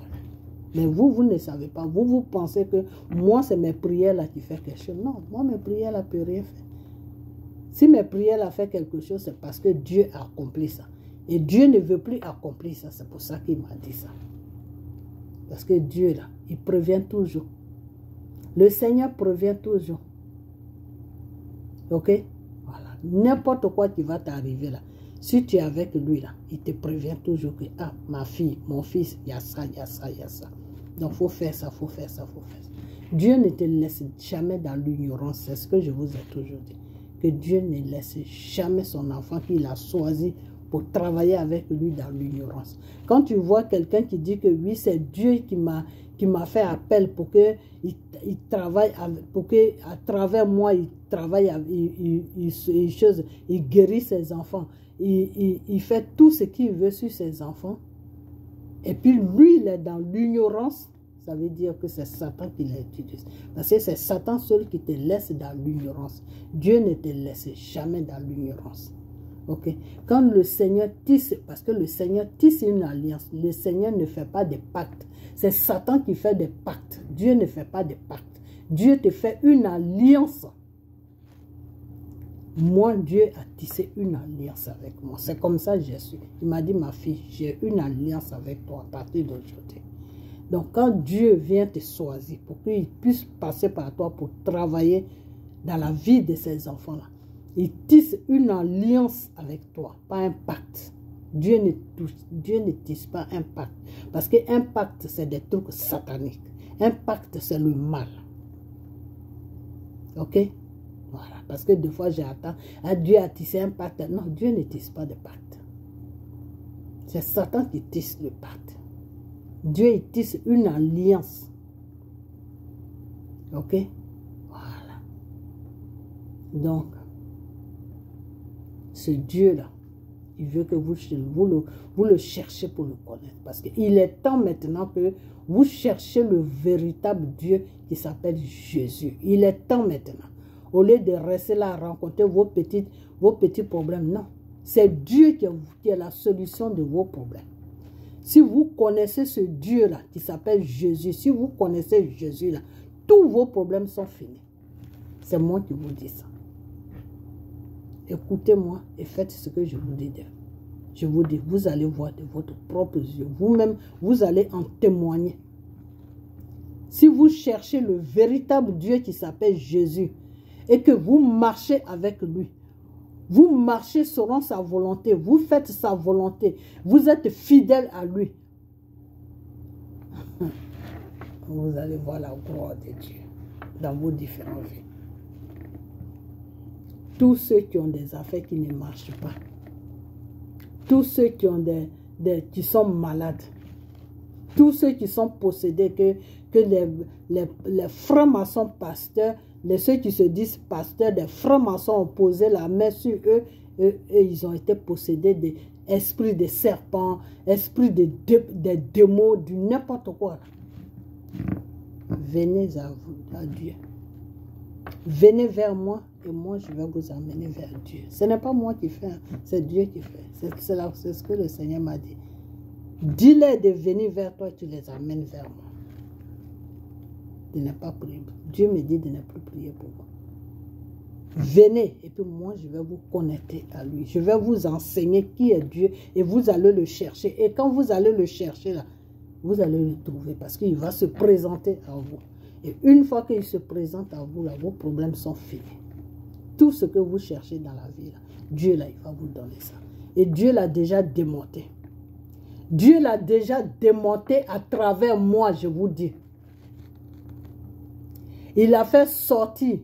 Mais vous ne savez pas. Vous pensez que moi, c'est mes prières-là qui font quelque chose. Non, moi, mes prières-là ne peuvent rien faire. Si mes prières-là font quelque chose, c'est parce que Dieu a accompli ça. Et Dieu ne veut plus accomplir ça. C'est pour ça qu'il m'a dit ça. Parce que Dieu, là, il prévient toujours. Le Seigneur prévient toujours. Ok? Voilà. N'importe quoi qui va t'arriver là. Si tu es avec lui là, il te prévient toujours que, ah, ma fille, mon fils, il y a ça, il y a ça, il y a ça. Donc, il faut faire ça, il faut faire ça, il faut faire ça. Dieu ne te laisse jamais dans l'ignorance. C'est ce que je vous ai toujours dit. Que Dieu ne laisse jamais son enfant qu'il a choisi pour travailler avec lui dans l'ignorance. Quand tu vois quelqu'un qui dit que oui, c'est Dieu qui m'a fait appel pour que il travaille, pour que à travers moi, il travaille, il guérit ses enfants, il fait tout ce qu'il veut sur ses enfants. Et puis lui, il est dans l'ignorance. Ça veut dire que c'est Satan qui l'utilise. Parce que c'est Satan seul qui te laisse dans l'ignorance. Dieu ne te laisse jamais dans l'ignorance. Ok? Quand le Seigneur tisse, parce que le Seigneur tisse une alliance, le Seigneur ne fait pas de pactes. C'est Satan qui fait des pactes. Dieu ne fait pas de pactes. Dieu te fait une alliance. Moi, Dieu a tissé une alliance avec moi. C'est comme ça que je suis. Il m'a dit, ma fille, j'ai une alliance avec toi à partir d'aujourd'hui. Donc, quand Dieu vient te choisir pour qu'il puisse passer par toi pour travailler dans la vie de ces enfants-là, il tisse une alliance avec toi, pas un pacte. Dieu ne tisse pas un pacte. Parce qu'un pacte, c'est des trucs sataniques. Un pacte, c'est le mal. Ok? Voilà. Parce que des fois, j'attends, Dieu a tissé un pacte. Non, Dieu ne tisse pas de pacte. C'est Satan qui tisse le pacte. Dieu il tisse une alliance. Ok? Voilà. Donc, ce Dieu-là, il veut que vous le cherchez pour le connaître. Parce qu'il est temps maintenant que vous cherchez le véritable Dieu qui s'appelle Jésus. Il est temps maintenant. Au lieu de rester là à rencontrer vos petits problèmes, non. C'est Dieu qui est la solution de vos problèmes. Si vous connaissez ce Dieu-là qui s'appelle Jésus, si vous connaissez Jésus-là, tous vos problèmes sont finis. C'est moi qui vous dis ça. Écoutez-moi et faites ce que je vous dis. Je vous dis, vous allez voir de votre propre yeux. Vous-même, vous allez en témoigner. Si vous cherchez le véritable Dieu qui s'appelle Jésus et que vous marchez avec lui, vous marchez selon sa volonté, vous faites sa volonté, vous êtes fidèle à lui. Vous allez voir la gloire de Dieu dans vos différentes vies. Tous ceux qui ont des affaires qui ne marchent pas, tous ceux qui ont qui sont malades, tous ceux qui sont possédés, que les francs-maçons pasteurs, ceux qui se disent pasteurs, des francs-maçons ont posé la main sur eux et ils ont été possédés d'esprits de serpents, esprits de démons, du n'importe quoi. Venez à Dieu. Venez vers moi et moi je vais vous amener vers Dieu. Ce n'est pas moi qui fais, c'est Dieu qui fait. C'est ce que le Seigneur m'a dit. Dis-leur de venir vers toi et tu les amènes vers moi. De ne pas prier. Dieu me dit de ne plus prier pour vous. Venez et puis moi je vais vous connecter à lui. Je vais vous enseigner qui est Dieu et vous allez le chercher. Et quand vous allez le chercher là, vous allez le trouver parce qu'il va se présenter à vous. Et une fois qu'il se présente à vous là, vos problèmes sont finis. Tout ce que vous cherchez dans la vie là, Dieu là, il va vous donner ça. Et Dieu l'a déjà démonté. Dieu l'a déjà démonté à travers moi, je vous dis. Il a fait sortir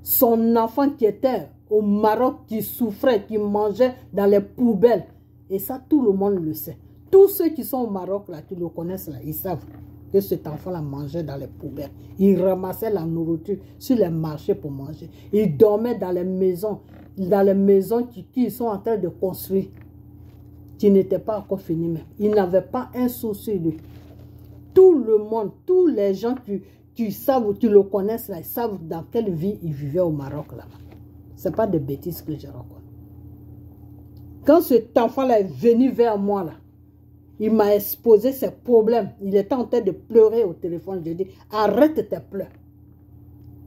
son enfant qui était au Maroc, qui souffrait, qui mangeait dans les poubelles. Et ça, tout le monde le sait. Tous ceux qui sont au Maroc, là, qui le connaissent, là, ils savent que cet enfant-là mangeait dans les poubelles. Il ramassait la nourriture sur les marchés pour manger. Il dormait dans les maisons qui sont en train de construire, qui n'étaient pas encore finies même. Il n'avait pas un souci, lui. Tout le monde, tous les gens qui savent, qui le connaissent, là, ils savent dans quelle vie il vivait au Maroc, là-bas. Ce n'est pas des bêtises que je raconte. Quand cet enfant-là est venu vers moi, là, il m'a exposé ses problèmes. Il était en train de pleurer au téléphone. Je dis, arrête tes pleurs.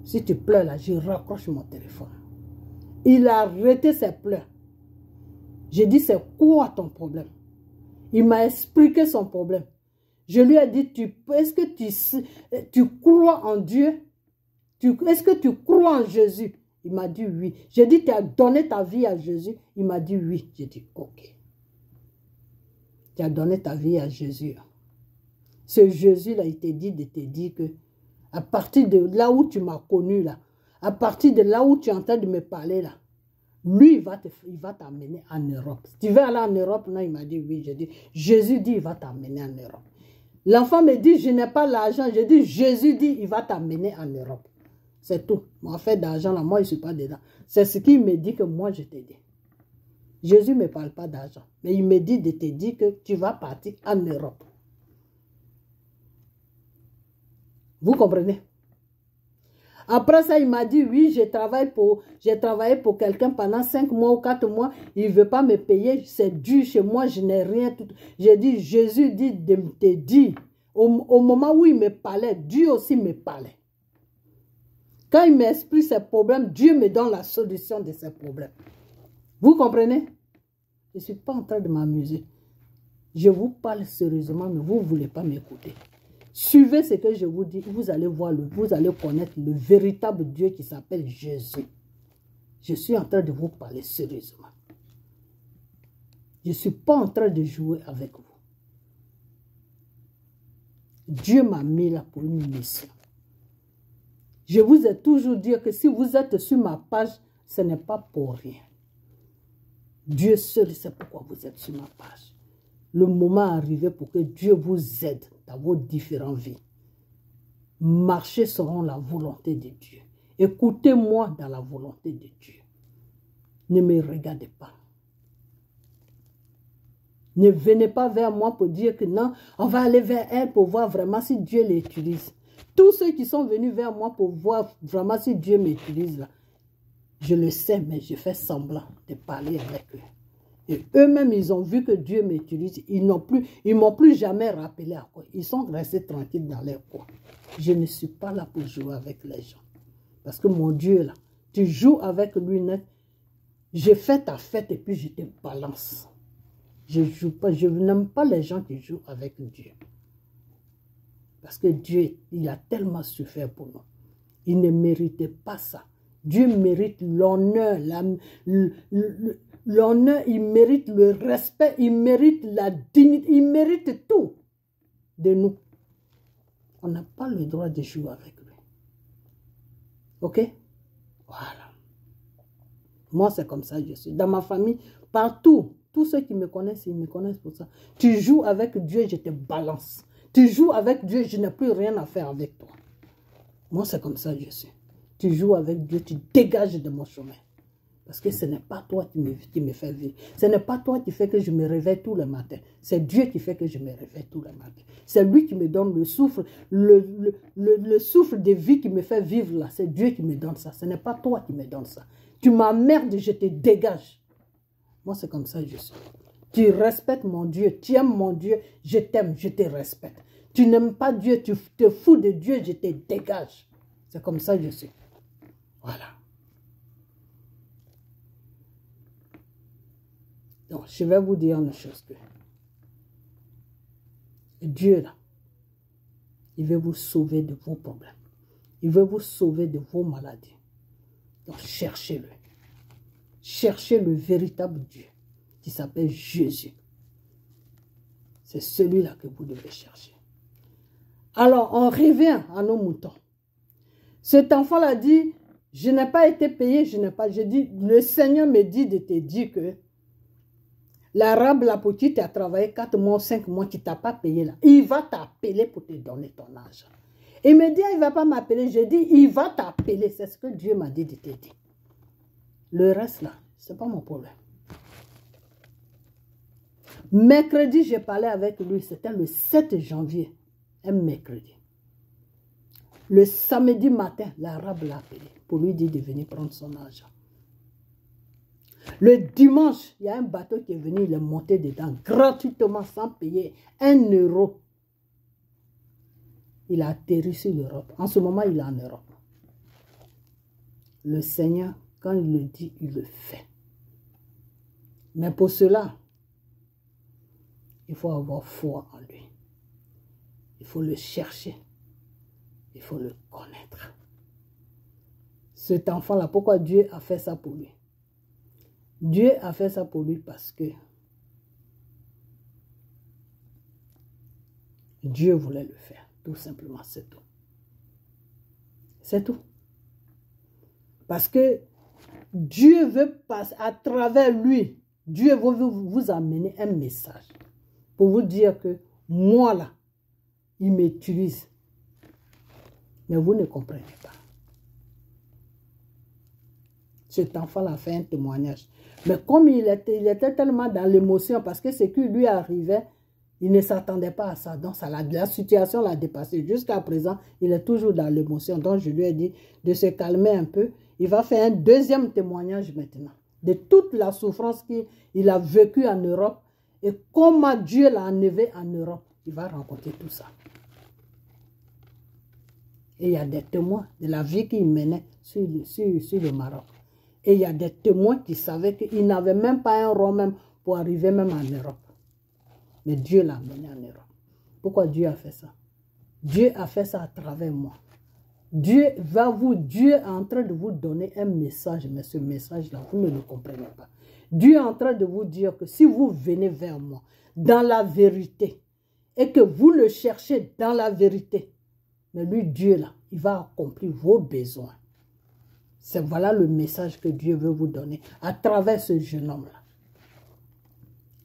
Si tu pleures là, je raccroche mon téléphone. Il a arrêté ses pleurs. J'ai dit, c'est quoi ton problème? Il m'a expliqué son problème. Je lui ai dit, est-ce que tu crois en Dieu? Est-ce que tu crois en Jésus? Il m'a dit oui. J'ai dit, tu as donné ta vie à Jésus? Il m'a dit oui. J'ai dit, ok. Tu as donné ta vie à Jésus. Ce Jésus-là, il t'a dit de te dire que à partir de là où tu m'as connu, là, à partir de là où tu es en train de me parler, là, Lui, il va t'amener en Europe. Si tu veux aller en Europe, non, il m'a dit oui. J'ai dit, Jésus dit, il va t'amener en Europe. L'enfant me dit, je n'ai pas l'argent. Je dis, Jésus dit, il va t'amener en Europe. C'est tout. En fait, d'argent, là, moi, je ne suis pas dedans. C'est ce qu'il me dit que moi, je t'ai dit. Jésus ne me parle pas d'argent. Mais il me dit de te dire que tu vas partir en Europe. Vous comprenez? Après ça, il m'a dit, oui, j'ai travaillé pour quelqu'un pendant 5 mois ou 4 mois. Il ne veut pas me payer. C'est dû chez moi, je n'ai rien. J'ai dit, Jésus dit de te dire. Au moment où il me parlait, Dieu aussi me parlait. Quand il m'explique ses problèmes, Dieu me donne la solution de ses problèmes. Vous comprenez? Je ne suis pas en train de m'amuser. Je vous parle sérieusement, mais vous ne voulez pas m'écouter. Suivez ce que je vous dis, vous allez voir, vous allez connaître le véritable Dieu qui s'appelle Jésus. Je suis en train de vous parler sérieusement. Je ne suis pas en train de jouer avec vous. Dieu m'a mis là pour une mission. Je vous ai toujours dit que si vous êtes sur ma page, ce n'est pas pour rien. Dieu seul sait pourquoi vous êtes sur ma page. Le moment est arrivé pour que Dieu vous aide dans vos différentes vies. Marchez selon la volonté de Dieu. Écoutez-moi dans la volonté de Dieu. Ne me regardez pas. Ne venez pas vers moi pour dire que non, on va aller vers elle pour voir vraiment si Dieu l'utilise. Tous ceux qui sont venus vers moi pour voir vraiment si Dieu m'utilise là, je le sais, mais je fais semblant de parler avec eux. Et eux-mêmes, ils ont vu que Dieu m'utilise. Ils m'ont plus jamais rappelé à quoi. Ils sont restés tranquilles dans leur coin. Je ne suis pas là pour jouer avec les gens. Parce que mon Dieu, là, tu joues avec lui net. Je fais ta fête et puis je te balance. Je joue pas. Je n'aime pas les gens qui jouent avec Dieu. Parce que Dieu, il a tellement souffert pour nous. Il ne méritait pas ça. Dieu mérite l'honneur, l'honneur, il mérite le respect, il mérite la dignité, il mérite tout de nous. On n'a pas le droit de jouer avec lui. Ok? Voilà. Moi, c'est comme ça que je suis. Dans ma famille, partout, tous ceux qui me connaissent, ils me connaissent pour ça. Tu joues avec Dieu, je te balance. Tu joues avec Dieu, je n'ai plus rien à faire avec toi. Moi, c'est comme ça que je suis. Tu joues avec Dieu, tu dégages de mon chemin. Parce que ce n'est pas toi qui me fais vivre. Ce n'est pas toi qui fait que je me réveille tous les matins. C'est Dieu qui fait que je me réveille tous les matins. C'est lui qui me donne le souffle, le souffle de vie qui me fait vivre là. C'est Dieu qui me donne ça. Ce n'est pas toi qui me donne ça. Tu m'emmerdes, je te dégage. Moi, c'est comme ça que je suis. Tu respectes mon Dieu, tu aimes mon Dieu, je t'aime, je te respecte. Tu n'aimes pas Dieu, tu te fous de Dieu, je te dégage. C'est comme ça que je suis. Voilà. Donc, je vais vous dire une chose que Dieu, là, il veut vous sauver de vos problèmes. Il veut vous sauver de vos maladies. Donc, cherchez-le. Cherchez le véritable Dieu qui s'appelle Jésus. C'est celui-là que vous devez chercher. Alors, on revient à nos moutons. Cet enfant-là dit, je n'ai pas été payé, je n'ai pas... Je dis, le Seigneur me dit de te dire que l'arabe, la petite, a travaillé 4 mois, 5 mois, qui ne t'a pas payé là. Il va t'appeler pour te donner ton argent. Il me dit, il ne va pas m'appeler. Je dis, il va t'appeler. C'est ce que Dieu m'a dit de te dire. Le reste là, ce n'est pas mon problème. Mercredi, j'ai parlé avec lui. C'était le 7 janvier. Un mercredi. Le samedi matin, l'arabe l'a appelé pour lui dire de venir prendre son argent. Le dimanche, il y a un bateau qui est venu, il est monté dedans gratuitement sans payer 1 euro. Il a atterri sur l'Europe. En ce moment, il est en Europe. Le Seigneur, quand il le dit, il le fait. Mais pour cela, il faut avoir foi en lui. Il faut le chercher. Il faut le connaître. Cet enfant-là, pourquoi Dieu a fait ça pour lui? Dieu a fait ça pour lui parce que Dieu voulait le faire. Tout simplement, c'est tout. C'est tout. Parce que Dieu veut passer à travers lui. Dieu veut vous amener un message pour vous dire que moi là, il m'utilise. Mais vous ne comprenez pas. Cet enfant a fait un témoignage. Mais comme il était tellement dans l'émotion, parce que ce qui lui arrivait, il ne s'attendait pas à ça. Donc la situation l'a dépassé. Jusqu'à présent, il est toujours dans l'émotion. Donc je lui ai dit de se calmer un peu. Il va faire un deuxième témoignage maintenant. De toute la souffrance qu'il a vécue en Europe. Et comment Dieu l'a enlevé en Europe. Il va raconter tout ça. Et il y a des témoins de la vie qu'il menait sur le Maroc. Et il y a des témoins qui savaient qu'il n'avait même pas un rond même pour arriver même en Europe. Mais Dieu l'a amené en Europe. Pourquoi Dieu a fait ça? Dieu a fait ça à travers moi. Dieu est en train de vous donner un message, mais ce message-là, vous ne le comprenez pas. Dieu est en train de vous dire que si vous venez vers moi, dans la vérité, et que vous le cherchez dans la vérité, mais lui, Dieu, là, il va accomplir vos besoins. Voilà le message que Dieu veut vous donner à travers ce jeune homme-là.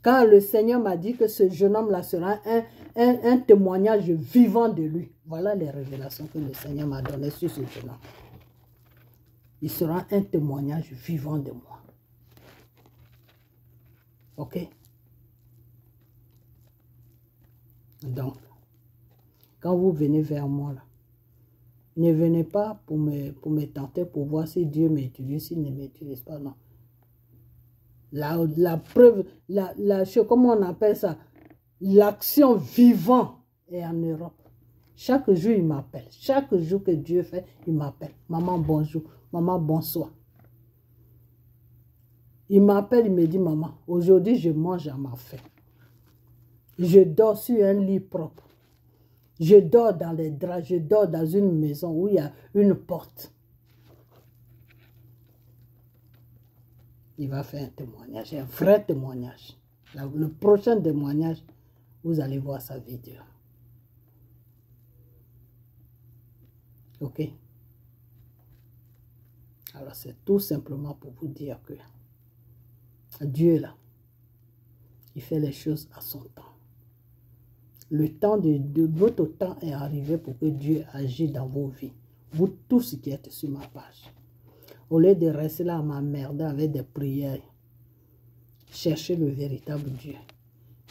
Quand le Seigneur m'a dit que ce jeune homme-là sera un témoignage vivant de lui, voilà les révélations que le Seigneur m'a données sur ce jeune homme. Il sera un témoignage vivant de moi. Ok? Donc, quand vous venez vers moi, là, ne venez pas pour me tenter, pour voir si Dieu m'utilise, s'il ne m'utilise pas, non. La preuve, comment on appelle ça? L'action vivante est en Europe. Chaque jour, il m'appelle. Chaque jour que Dieu fait, il m'appelle. Maman, bonjour. Maman, bonsoir. Il m'appelle, il me dit, maman, aujourd'hui, je mange à ma faim. Je dors sur un lit propre. Je dors dans les draps. Je dors dans une maison où il y a une porte. Il va faire un témoignage, un vrai témoignage. Le prochain témoignage, vous allez voir sa vidéo. Ok? Alors, c'est tout simplement pour vous dire que Dieu, là, il fait les choses à son temps. Le temps de votre temps est arrivé pour que Dieu agisse dans vos vies. Vous tous qui êtes sur ma page. Au lieu de rester là à m'emmerder avec des prières, cherchez le véritable Dieu.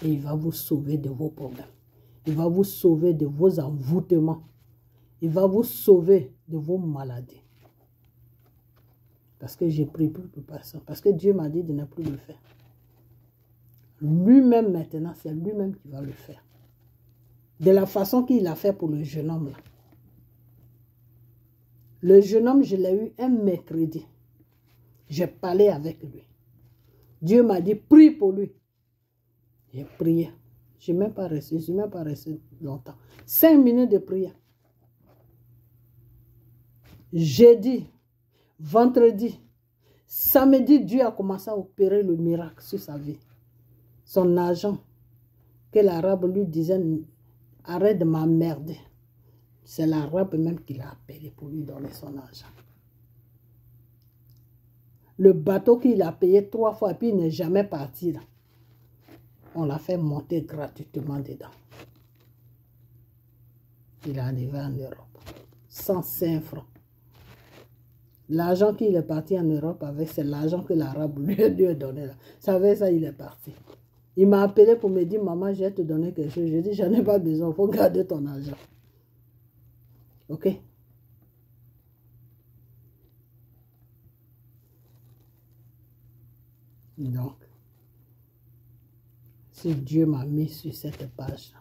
Et il va vous sauver de vos problèmes. Il va vous sauver de vos envoûtements. Il va vous sauver de vos maladies. Parce que j'ai pris plus pour personne. Parce que Dieu m'a dit de ne plus le faire. Lui-même maintenant, c'est lui-même qui va le faire. De la façon qu'il a fait pour le jeune homme là. Le jeune homme, je l'ai eu un mercredi. J'ai parlé avec lui. Dieu m'a dit, prie pour lui. J'ai prié. Je ne suis même pas resté longtemps. 5 minutes de prière. Jeudi, vendredi, samedi, Dieu a commencé à opérer le miracle sur sa vie. Son agent, que l'arabe lui disait, arrête de m'emmerder. C'est l'arabe même qui l'a appelé pour lui donner son argent. Le bateau qu'il a payé 3 fois, puis il n'est jamais parti là. On l'a fait monter gratuitement dedans. Il est arrivé en Europe. 105 francs. L'argent qu'il est parti en Europe avec, c'est l'argent que l'arabe lui a donné là. Ça veut ça, il est parti. Il m'a appelé pour me dire, maman, je vais te donner quelque chose. Je dis, j'en ai pas besoin, il faut garder ton argent. Ok? Donc, si Dieu m'a mis sur cette page,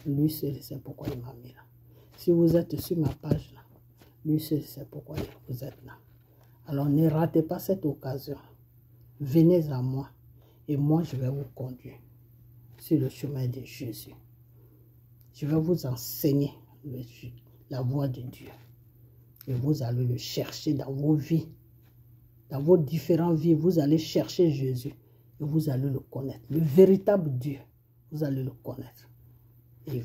lui seul sait pourquoi il m'a mis là. Si vous êtes sur ma page là, lui seul sait pourquoi vous êtes là. Alors ne ratez pas cette occasion. Venez à moi et moi je vais vous conduire sur le chemin de Jésus. Je vais vous enseigner la voie de Dieu. Et vous allez le chercher dans vos vies. Dans vos différentes vies, vous allez chercher Jésus. Et vous allez le connaître. Le véritable Dieu, vous allez le connaître. Et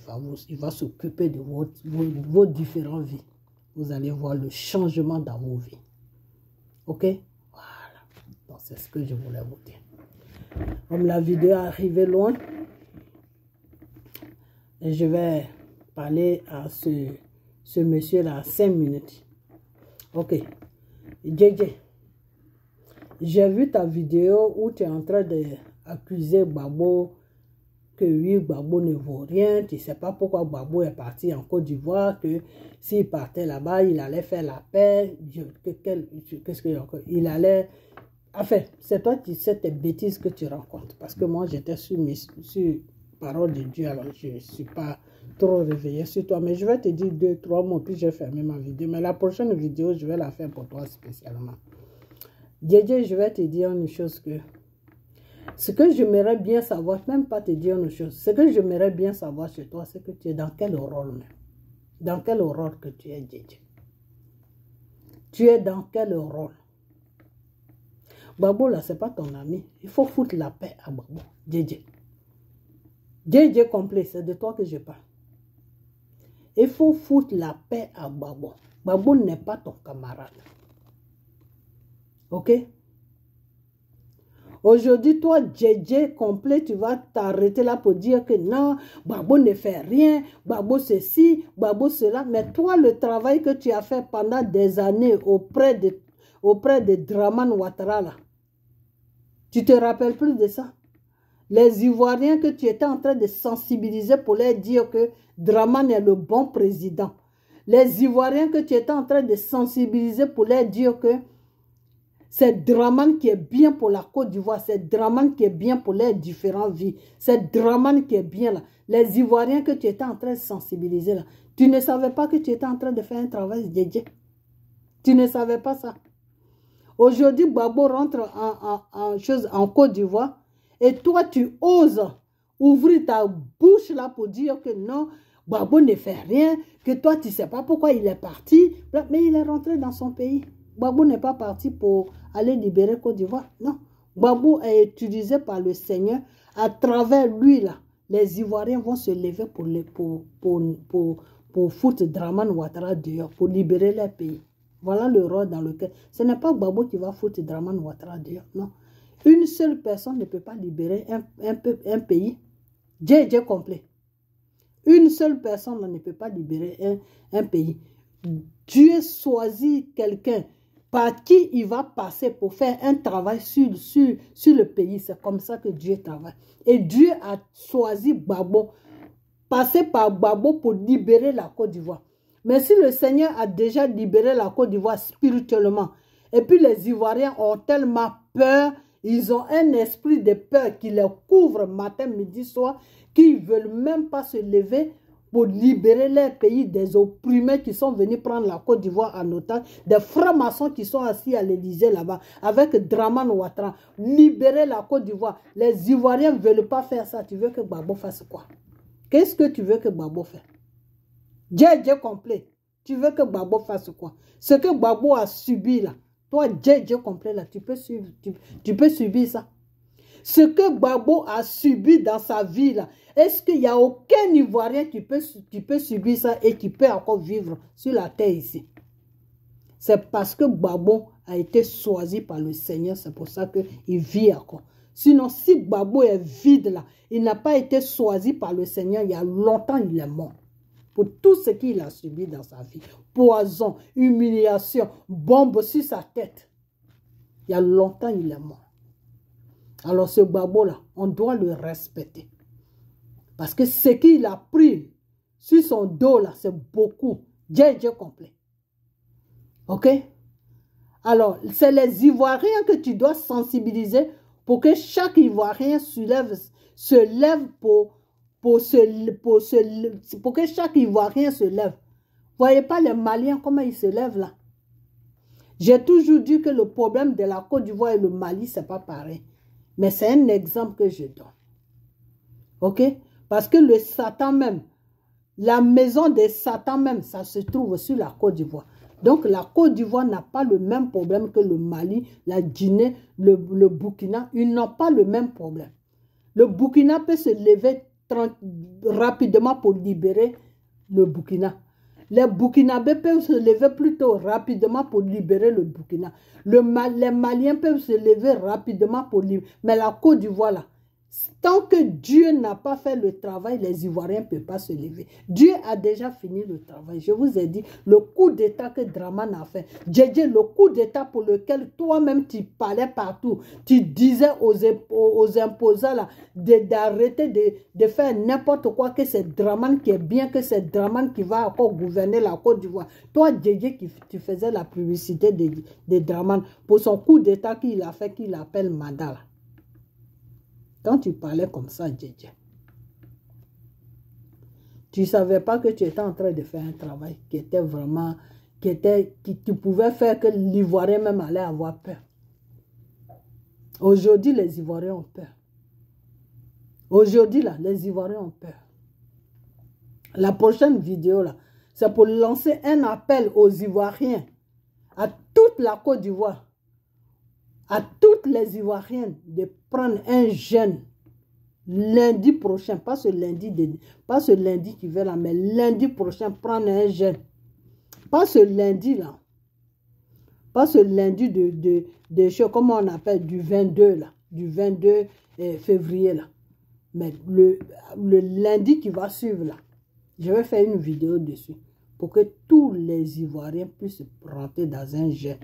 il va s'occuper de vos différentes vies. Vous allez voir le changement dans vos vies. Ok? Voilà. Donc, c'est ce que je voulais vous dire. Comme la vidéo est arrivée loin, et je vais parler à ce monsieur-là 5 minutes. Ok. JJ, j'ai vu ta vidéo où tu es en train d'accuser Gbagbo que oui, Gbagbo ne vaut rien. Tu ne sais pas pourquoi Gbagbo est parti en Côte d'Ivoire, que s'il partait là-bas, il allait faire la paix. Qu'est-ce qu'il y a encore? Il allait... Enfin, c'est toi qui sais tes bêtises que tu rencontres. Parce que moi, j'étais sur parole de Dieu, alors je ne suis pas trop réveillé sur toi. Mais je vais te dire 2-3 mots, puis je vais fermer ma vidéo. Mais la prochaine vidéo, je vais la faire pour toi spécialement. JJ, je vais te dire une chose que... Ce que j'aimerais bien savoir, même pas te dire une chose, ce que j'aimerais bien savoir chez toi, c'est que tu es dans quel rôle même. Dans quel rôle que tu es, JJ. Tu es dans quel rôle. Gbagbo, là, ce n'est pas ton ami. Il faut foutre la paix à Gbagbo. JJ. JJ complet, c'est de toi que je parle. Il faut foutre la paix à Gbagbo. Gbagbo n'est pas ton camarade. Ok? Aujourd'hui, toi, JJ complet, tu vas t'arrêter là pour dire que non, Gbagbo ne fait rien, Gbagbo ceci, Gbagbo cela. Mais toi, le travail que tu as fait pendant des années auprès de Dramane Ouattara, là, tu te rappelles plus de ça? Les Ivoiriens que tu étais en train de sensibiliser pour leur dire que Dramane est le bon président. Les Ivoiriens que tu étais en train de sensibiliser pour leur dire que c'est Dramane qui est bien pour la Côte d'Ivoire. C'est Dramane qui est bien pour les différentes vies. C'est Dramane qui est bien là. Les Ivoiriens que tu étais en train de sensibiliser là. Tu ne savais pas que tu étais en train de faire un travail dédié. Tu ne savais pas ça. Aujourd'hui, Gbagbo rentre en Côte d'Ivoire. Et toi, tu oses ouvrir ta bouche là pour dire que non, Gbagbo ne fait rien. Que toi, tu ne sais pas pourquoi il est parti. Mais il est rentré dans son pays. Gbagbo n'est pas parti pour aller libérer Côte d'Ivoire. Non. Gbagbo est utilisé par le Seigneur. À travers lui, là, les Ivoiriens vont se lever pour foutre Dramane Ouattara dehors, pour libérer leur pays. Voilà le rôle dans lequel... Ce n'est pas Gbagbo qui va foutre Dramane Ouattara dehors, non. Une seule personne ne peut pas libérer un pays. JJ complet. Une seule personne ne peut pas libérer un pays. Dieu choisit quelqu'un par qui il va passer pour faire un travail sur le pays. C'est comme ça que Dieu travaille. Et Dieu a choisi Gbagbo, passer par Gbagbo pour libérer la Côte d'Ivoire. Mais si le Seigneur a déjà libéré la Côte d'Ivoire spirituellement, et puis les Ivoiriens ont tellement peur, ils ont un esprit de peur qui les couvre matin, midi, soir, qu'ils ne veulent même pas se lever pour libérer leur pays des opprimés qui sont venus prendre la Côte d'Ivoire en otage, des francs-maçons qui sont assis à l'Élysée là-bas, avec Dramane Ouattara, libérer la Côte d'Ivoire. Les Ivoiriens ne veulent pas faire ça. Tu veux que Gbagbo fasse quoi? Qu'est-ce que tu veux que Gbagbo fasse? JJ complet. Tu veux que Gbagbo fasse quoi? Ce que Gbagbo a subi là, toi JJ complet là, tu peux subir ça. Ce que Gbagbo a subi dans sa vie là, est-ce qu'il n'y a aucun Ivoirien qui peut subir ça et qui peut encore vivre sur la terre ici? C'est parce que Gbagbo a été choisi par le Seigneur, c'est pour ça qu'il vit encore. Sinon, si Gbagbo est vide là, il n'a pas été choisi par le Seigneur, il y a longtemps il est mort. Pour tout ce qu'il a subi dans sa vie. Poison, humiliation, bombe sur sa tête. Il y a longtemps il est mort. Alors ce Gbagbo là, on doit le respecter. Parce que ce qu'il a pris sur son dos là, c'est beaucoup. JJ complet. Ok? Alors, c'est les Ivoiriens que tu dois sensibiliser pour que chaque Ivoirien se lève pour que chaque Ivoirien se lève. Vous voyez pas les Maliens, comment ils se lèvent là? J'ai toujours dit que le problème de la Côte d'Ivoire et le Mali, c'est pas pareil. Mais c'est un exemple que je donne. Ok? Parce que le Satan même, la maison de Satan même, ça se trouve sur la Côte d'Ivoire. Donc la Côte d'Ivoire n'a pas le même problème que le Mali, la Guinée, le Burkina. Ils n'ont pas le même problème. Le Burkina peut se lever rapidement pour libérer le Burkina. Les Burkinabés peuvent se lever plutôt rapidement pour libérer le Burkina. Les Maliens peuvent se lever rapidement pour libérer. Mais la Côte d'Ivoire, là, tant que Dieu n'a pas fait le travail, les Ivoiriens ne peuvent pas se lever. Dieu a déjà fini le travail. Je vous ai dit, le coup d'État que Dramane a fait. Djedje, le coup d'État pour lequel toi-même tu parlais partout. Tu disais aux imposants là, d'arrêter de faire n'importe quoi, que c'est Dramane qui est bien, que c'est Dramane qui va encore gouverner la Côte d'Ivoire. Toi, Djedje, tu faisais la publicité de Dramane pour son coup d'État qu'il a fait, qu'il appelle Mandala. Quand tu parlais comme ça, Djedje, tu ne savais pas que tu étais en train de faire un travail qui était vraiment, qui pouvait faire que l'Ivoirien même allait avoir peur. Aujourd'hui, les Ivoiriens ont peur. Aujourd'hui, là, les Ivoiriens ont peur. La prochaine vidéo, là, c'est pour lancer un appel aux Ivoiriens, à toute la Côte d'Ivoire, à toutes les Ivoiriennes de prendre un jeûne lundi prochain, pas ce lundi qui vient là, mais lundi prochain, prendre un jeûne. Pas ce lundi là. Pas ce lundi de comment on appelle, du 22 là, du 22 février là. Mais le lundi qui va suivre là, je vais faire une vidéo dessus pour que tous les Ivoiriens puissent rentrer dans un jeûne.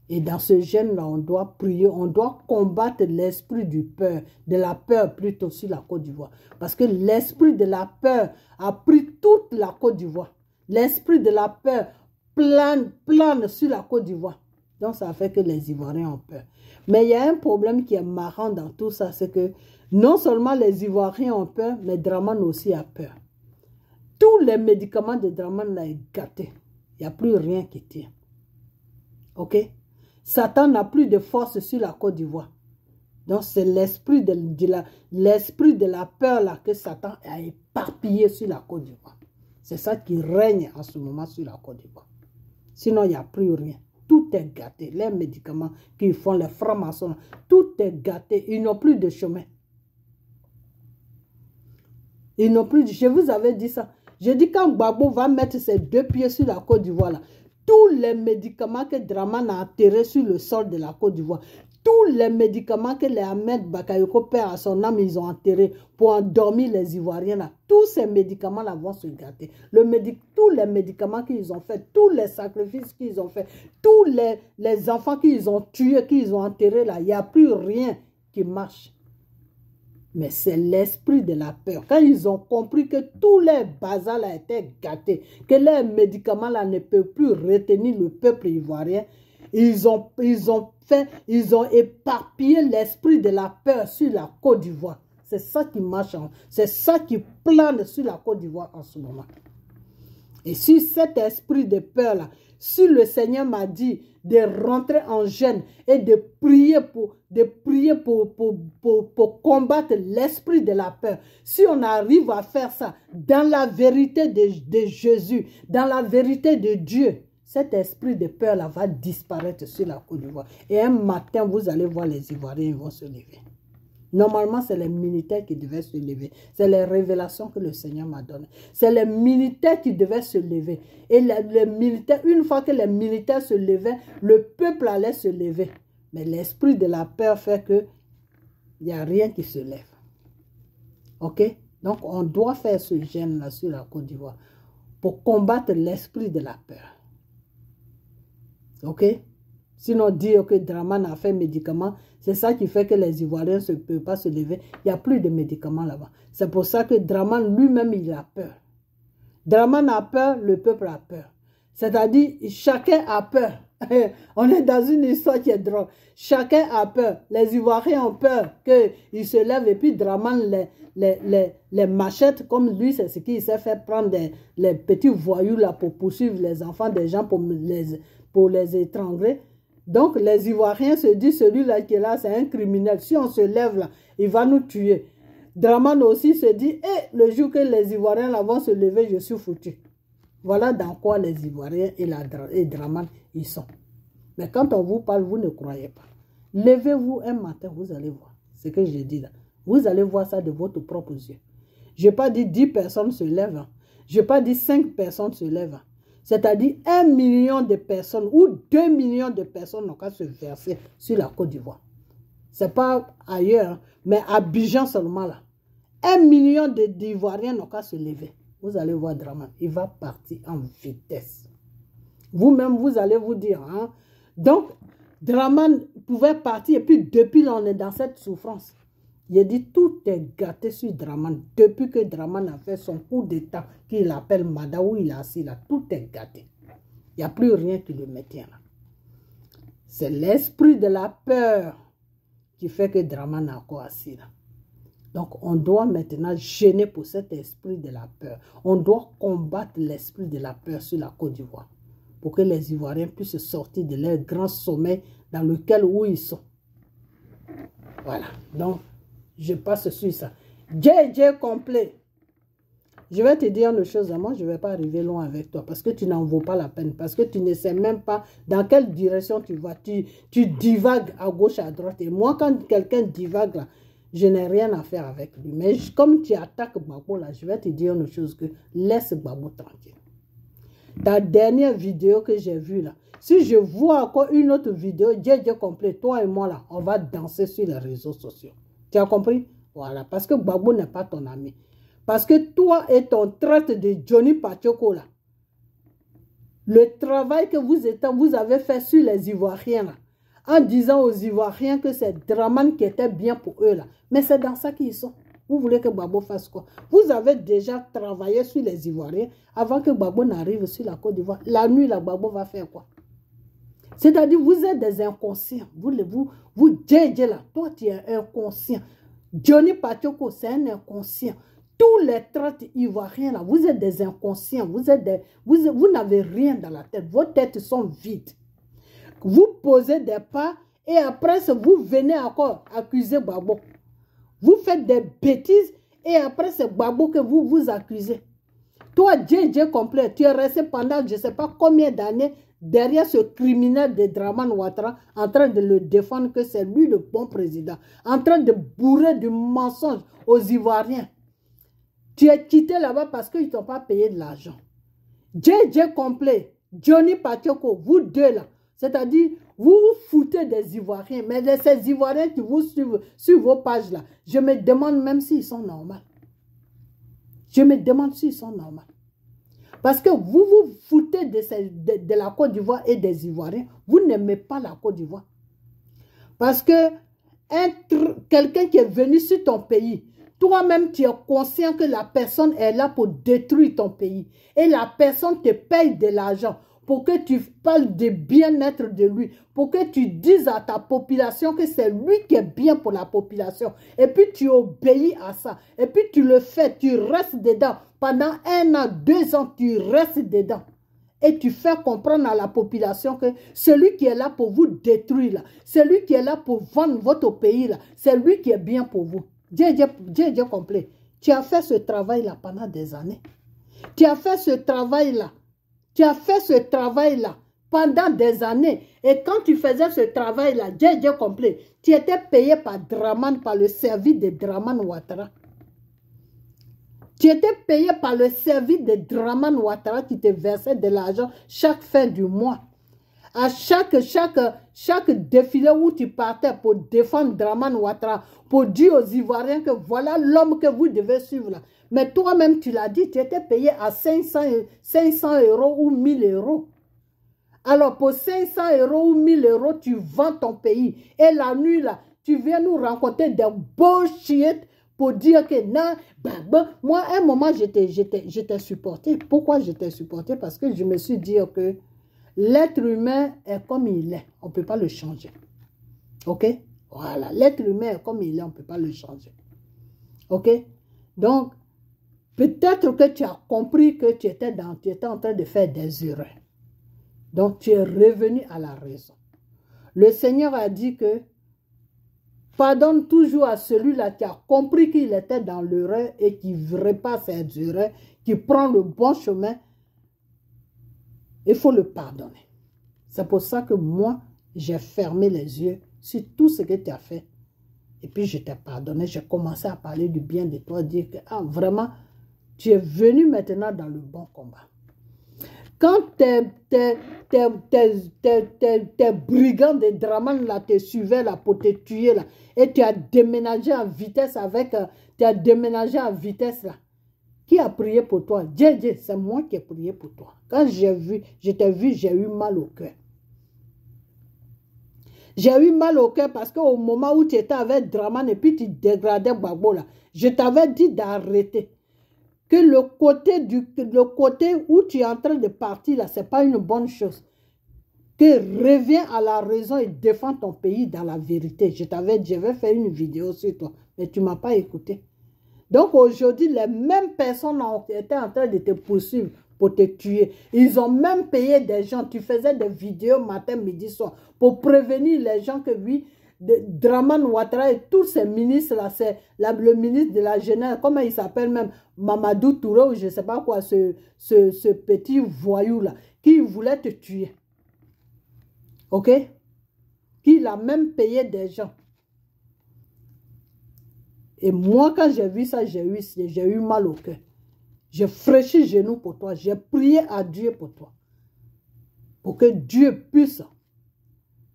Et dans ce jeûne-là, on doit prier, on doit combattre l'esprit du peur, de la peur plutôt sur la Côte d'Ivoire. Parce que l'esprit de la peur a pris toute la Côte d'Ivoire. L'esprit de la peur plane sur la Côte d'Ivoire. Donc ça fait que les Ivoiriens ont peur. Mais il y a un problème qui est marrant dans tout ça, c'est que non seulement les Ivoiriens ont peur, mais Dramane aussi a peur. Tous les médicaments de Dramane là est gâté. Il n'y a plus rien qui tient. Ok? Satan n'a plus de force sur la Côte d'Ivoire. Donc c'est l'esprit de la peur là que Satan a éparpillé sur la Côte d'Ivoire. C'est ça qui règne en ce moment sur la Côte d'Ivoire. Sinon, il n'y a plus rien. Tout est gâté. Les médicaments qu'ils font, les francs-maçons, tout est gâté. Ils n'ont plus de chemin. Ils n'ont plus de... Je vous avais dit ça. Je dis quand Gbagbo va mettre ses 2 pieds sur la Côte d'Ivoire là, tous les médicaments que Dramane a enterrés sur le sol de la Côte d'Ivoire, tous les médicaments que les Ahmed Bakayoko, père à son âme, ils ont enterrés pour endormir les Ivoiriens là, tous ces médicaments là vont se gâter. Tous les médicaments qu'ils ont fait, tous les sacrifices qu'ils ont fait, tous les enfants qu'ils ont tués, qu'ils ont enterrés là, il n'y a plus rien qui marche. Mais c'est l'esprit de la peur. Quand ils ont compris que tous les bazars là étaient gâtés, que les médicaments là ne peuvent plus retenir le peuple ivoirien, ils ont éparpillé l'esprit de la peur sur la Côte d'Ivoire. C'est ça qui marche, c'est ça qui plane sur la Côte d'Ivoire en ce moment. Et sur cet esprit de peur là, si le Seigneur m'a dit de rentrer en jeûne et de prier pour combattre l'esprit de la peur. Si on arrive à faire ça dans la vérité de Jésus, dans la vérité de Dieu, cet esprit de peur là va disparaître sur la Côte d'Ivoire. Et un matin, vous allez voir les Ivoiriens, ils vont se lever. Normalement, c'est les militaires qui devaient se lever. C'est les révélations que le Seigneur m'a données. C'est les militaires qui devaient se lever. Et les militaires, une fois que les militaires se levaient, le peuple allait se lever. Mais l'esprit de la peur fait que il n'y a rien qui se lève. Ok? Donc, on doit faire ce jeûne-là sur la Côte d'Ivoire pour combattre l'esprit de la peur. Ok? Sinon, dire que Dramane a fait médicaments, c'est ça qui fait que les Ivoiriens ne peuvent pas se lever. Il n'y a plus de médicaments là-bas. C'est pour ça que Dramane lui-même, il a peur. Dramane a peur, le peuple a peur. C'est-à-dire, chacun a peur. On est dans une histoire qui est drôle. Chacun a peur. Les Ivoiriens ont peur qu'ils se lèvent et puis Dramane les machettes comme lui, c'est ce qu'il sait faire, prendre les petits voyous là pour poursuivre les enfants des gens pour les étrangler. Donc, les Ivoiriens se disent, celui-là qui est là, c'est un criminel. Si on se lève là, il va nous tuer. Dramane aussi se dit, le jour que les Ivoiriens là vont se lever, je suis foutu. Voilà dans quoi les Ivoiriens et Dramane, ils sont. Mais quand on vous parle, vous ne croyez pas. Levez-vous un matin, vous allez voir ce que j'ai dit là. Vous allez voir ça de votre propre yeux. Je n'ai pas dit 10 personnes se lèvent. Hein. je n'ai pas dit 5 personnes se lèvent. C'est-à-dire 1 million de personnes ou 2 millions de personnes n'ont qu'à se verser sur la Côte d'Ivoire. Ce n'est pas ailleurs, mais à Abidjan seulement là. 1 million d'Ivoiriens n'ont qu'à se lever. Vous allez voir Dramane, il va partir en vitesse. Vous-même, vous allez vous dire. Hein? Donc, Dramane pouvait partir et puis depuis là, on est dans cette souffrance. Il a dit tout est gâté sur Dramane. Depuis que Dramane a fait son coup d'état qu'il appelle Mada, où il est assis là, tout est gâté. Il n'y a plus rien qui le maintient là. C'est l'esprit de la peur qui fait que Dramane est encore assis là. Donc, on doit maintenant gêner pour cet esprit de la peur. On doit combattre l'esprit de la peur sur la Côte d'Ivoire pour que les Ivoiriens puissent sortir de leur grand sommeil dans lequel où ils sont. Voilà. Donc, je passe sur ça. JJ complet. Je vais te dire une chose, moi, je ne vais pas arriver loin avec toi parce que tu n'en vaux pas la peine, parce que tu ne sais même pas dans quelle direction tu vas. Tu divagues à gauche, à droite. Et moi, quand quelqu'un divague là, je n'ai rien à faire avec lui. Mais comme tu attaques Gbagbo là, je vais te dire une chose, que laisse Gbagbo tranquille. Ta dernière vidéo que j'ai vue là, si je vois encore une autre vidéo, JJ complet, toi et moi là, on va danser sur les réseaux sociaux. Tu as compris? Voilà, parce que Gbagbo n'est pas ton ami. Parce que toi et ton traite de Johnny Pachoko là, le travail que vous avez fait sur les Ivoiriens là, en disant aux Ivoiriens que c'est Dramane qui était bien pour eux là. Mais c'est dans ça qu'ils sont. Vous voulez que Gbagbo fasse quoi? Vous avez déjà travaillé sur les Ivoiriens avant que Gbagbo n'arrive sur la Côte d'Ivoire. La nuit, la Gbagbo va faire quoi? C'est-à-dire, vous êtes des inconscients. Vous, JJ là, toi tu es inconscient. Johnny Pachoko, c'est un inconscient. Tous les traites ivoiriens là, vous êtes des inconscients. Vous n'avez rien dans la tête. Vos têtes sont vides. Vous posez des pas et après vous venez encore accuser Gbagbo. Vous faites des bêtises et après c'est Gbagbo que vous vous accusez. Toi, JJ complet, tu es resté pendant je ne sais pas combien d'années derrière ce criminel de Dramane Ouattara en train de le défendre que c'est lui le bon président, en train de bourrer du mensonge aux Ivoiriens. Tu es quitté là-bas parce qu'ils ne t'ont pas payé de l'argent. JJ complet, Johnny Pachoko, vous deux là, c'est-à-dire, vous vous foutez des Ivoiriens, mais de ces Ivoiriens qui vous suivent sur vos pages là, je me demande même s'ils sont normaux. Je me demande s'ils sont normaux. Parce que vous vous foutez de la Côte d'Ivoire et des Ivoiriens. Vous n'aimez pas la Côte d'Ivoire. Parce que quelqu'un qui est venu sur ton pays, toi-même tu es conscient que la personne est là pour détruire ton pays. Et la personne te paye de l'argent pour que tu parles du bien-être de lui, pour que tu dises à ta population que c'est lui qui est bien pour la population. Et puis tu obéis à ça. Et puis tu le fais, tu restes dedans. Pendant 1 an, 2 ans, tu restes dedans. Et tu fais comprendre à la population que celui qui est là pour vous détruire, celui qui est là pour vendre votre pays, c'est lui qui est bien pour vous. JJ complet. Tu as fait ce travail-là pendant des années. Tu as fait ce travail-là. Tu as fait ce travail-là pendant des années. Et quand tu faisais ce travail-là, JJ complet, tu étais payé par Dramane, par le service de Dramane Ouattara. Tu étais payé par le service de Dramane Ouattara qui te versait de l'argent chaque fin du mois. À chaque défilé où tu partais pour défendre Dramane Ouattara, pour dire aux Ivoiriens que voilà l'homme que vous devez suivre là. Mais toi-même, tu l'as dit, tu étais payé à 500 € ou 1000 €. Alors, pour 500 € ou 1000 €, tu vends ton pays. Et la nuit, là, tu viens nous rencontrer des bullshit pour dire que non, moi, à un moment, j'étais supporté. Pourquoi j'étais supporté? Parce que je me suis dit que l'être humain est comme il est. On ne peut pas le changer. OK? Voilà. L'être humain est comme il est. On ne peut pas le changer. OK? Donc, peut-être que tu as compris que tu étais en train de faire des erreurs. Donc, tu es revenu à la raison. Le Seigneur a dit que pardonne toujours à celui-là qui a compris qu'il était dans l'erreur et qui ne répare ses erreurs, qui prend le bon chemin. Il faut le pardonner. C'est pour ça que moi, j'ai fermé les yeux sur tout ce que tu as fait. Et puis, je t'ai pardonné. J'ai commencé à parler du bien de toi, dire que vraiment, Tu es venu maintenant dans le bon combat. Quand tes brigands de Draman là te suivaient là pour te tuer là, et tu as déménagé en vitesse avec, tu as déménagé en vitesse là. Qui a prié pour toi? Djé, c'est moi qui ai prié pour toi. Quand je t'ai vu, j'ai eu mal au cœur. J'ai eu mal au cœur parce qu'au moment où tu étais avec Draman et puis tu dégradais Gbagbo là, je t'avais dit d'arrêter. Que le côté où tu es en train de partir là, ce n'est pas une bonne chose. Que reviens à la raison et défends ton pays dans la vérité. Je t'avais dit, je vais faire une vidéo sur toi, mais tu ne m'as pas écouté. Donc aujourd'hui, les mêmes personnes étaient en train de te poursuivre pour te tuer. Ils ont même payé des gens. Tu faisais des vidéos matin, midi, soir pour prévenir les gens que oui, Draman Ouattara et tous ces ministres-là, c'est le ministre de la jeunesse, comment il s'appelle même, Mamadou Touré ou je ne sais pas quoi, ce petit voyou-là, qui voulait te tuer. Ok? Qui l'a même payé des gens. Et moi, quand j'ai vu ça, j'ai eu mal au cœur. J'ai fraîchi les genoux pour toi. J'ai prié à Dieu pour toi. Pour que Dieu puisse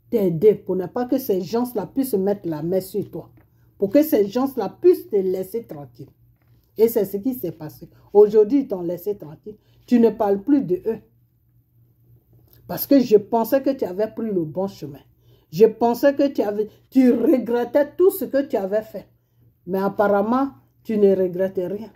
t'aider. Pour ne pas que ces gens-là puissent mettre la main sur toi. Pour que ces gens-là puissent te laisser tranquille. Et c'est ce qui s'est passé. Aujourd'hui, ils t'ont laissé tranquille. Tu ne parles plus de eux. Parce que je pensais que tu avais pris le bon chemin. Je pensais que tu regrettais tout ce que tu avais fait. Mais apparemment, tu ne regrettes rien.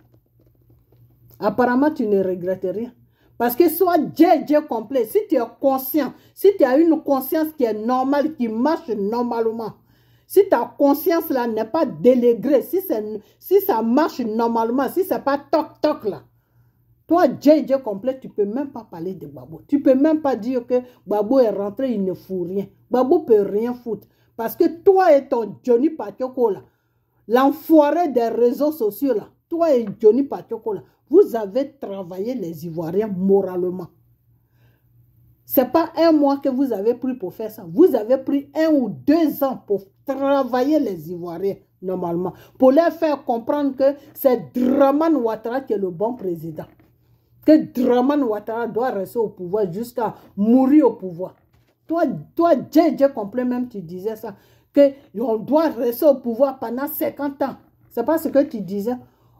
Apparemment, tu ne regrettes rien. Parce que soit Dieu complet, si tu es conscient, si tu as une conscience qui est normale, qui marche normalement, si ta conscience là n'est pas délégrée, si ça marche normalement, si ce n'est pas toc-toc là, toi, Dieu complet, tu ne peux même pas parler de Gbagbo. Tu ne peux même pas dire que Gbagbo est rentré, il ne fout rien. Gbagbo ne peut rien foutre. Parce que toi et ton Johnny Patioko là, l'enfoiré des réseaux sociaux là, toi et Johnny Patioko là, vous avez travaillé les Ivoiriens moralement. Ce n'est pas 1 mois que vous avez pris pour faire ça. Vous avez pris 1 ou 2 ans pour travailler les Ivoiriens normalement. Pour leur faire comprendre que c'est Draman Ouattara qui est le bon président. Que Draman Ouattara doit rester au pouvoir jusqu'à mourir au pouvoir. Toi, Dieu complet même, tu disais ça. Qu'on doit rester au pouvoir pendant 50 ans. C'est pas ce que tu disais.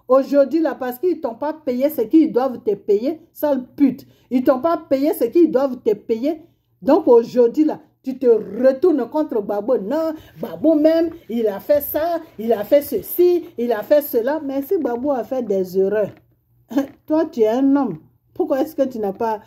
Aujourd'hui, là, parce qu'ils ne t'ont pas payé ce qu'ils doivent te payer, sale pute. Ils ne t'ont pas payé ce qu'ils doivent te payer. Donc aujourd'hui, là, tu te retournes contre Gbagbo. Non, Gbagbo même, il a fait ça, il a fait ceci, il a fait cela. Mais si Gbagbo a fait des erreurs, toi, tu es un homme. Pourquoi est-ce que tu n'as pas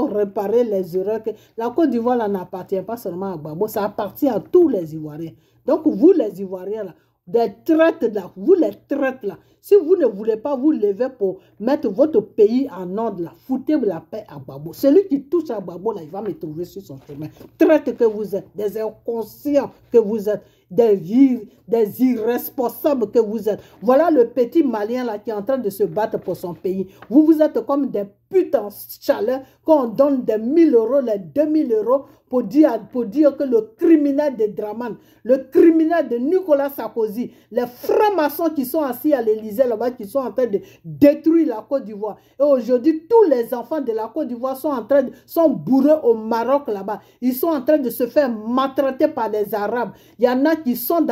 réparé les erreurs que la Côte d'Ivoire n'appartient pas seulement à Gbagbo, ça appartient à tous les Ivoiriens. Donc vous les Ivoiriens là, des traites là, vous les traites là, si vous ne voulez pas vous lever pour mettre votre pays en ordre là, foutez la paix à Gbagbo. Celui qui touche à Gbagbo là, il va me trouver sur son chemin. Traite que vous êtes, des inconscients que vous êtes, des irresponsables que vous êtes. Voilà le petit Malien là qui est en train de se battre pour son pays. Vous êtes comme des putes en chaleur qu'on donne des 1000 euros, les 2000 euros pour dire que le criminel de Draman, le criminel de Nicolas Sarkozy, les francs-maçons qui sont assis à l'Élysée là-bas, qui sont en train de détruire la Côte d'Ivoire. Et aujourd'hui, tous les enfants de la Côte d'Ivoire sont bourrés au Maroc là-bas. Ils sont en train de se faire maltraiter par les Arabes. Il y en a qui sont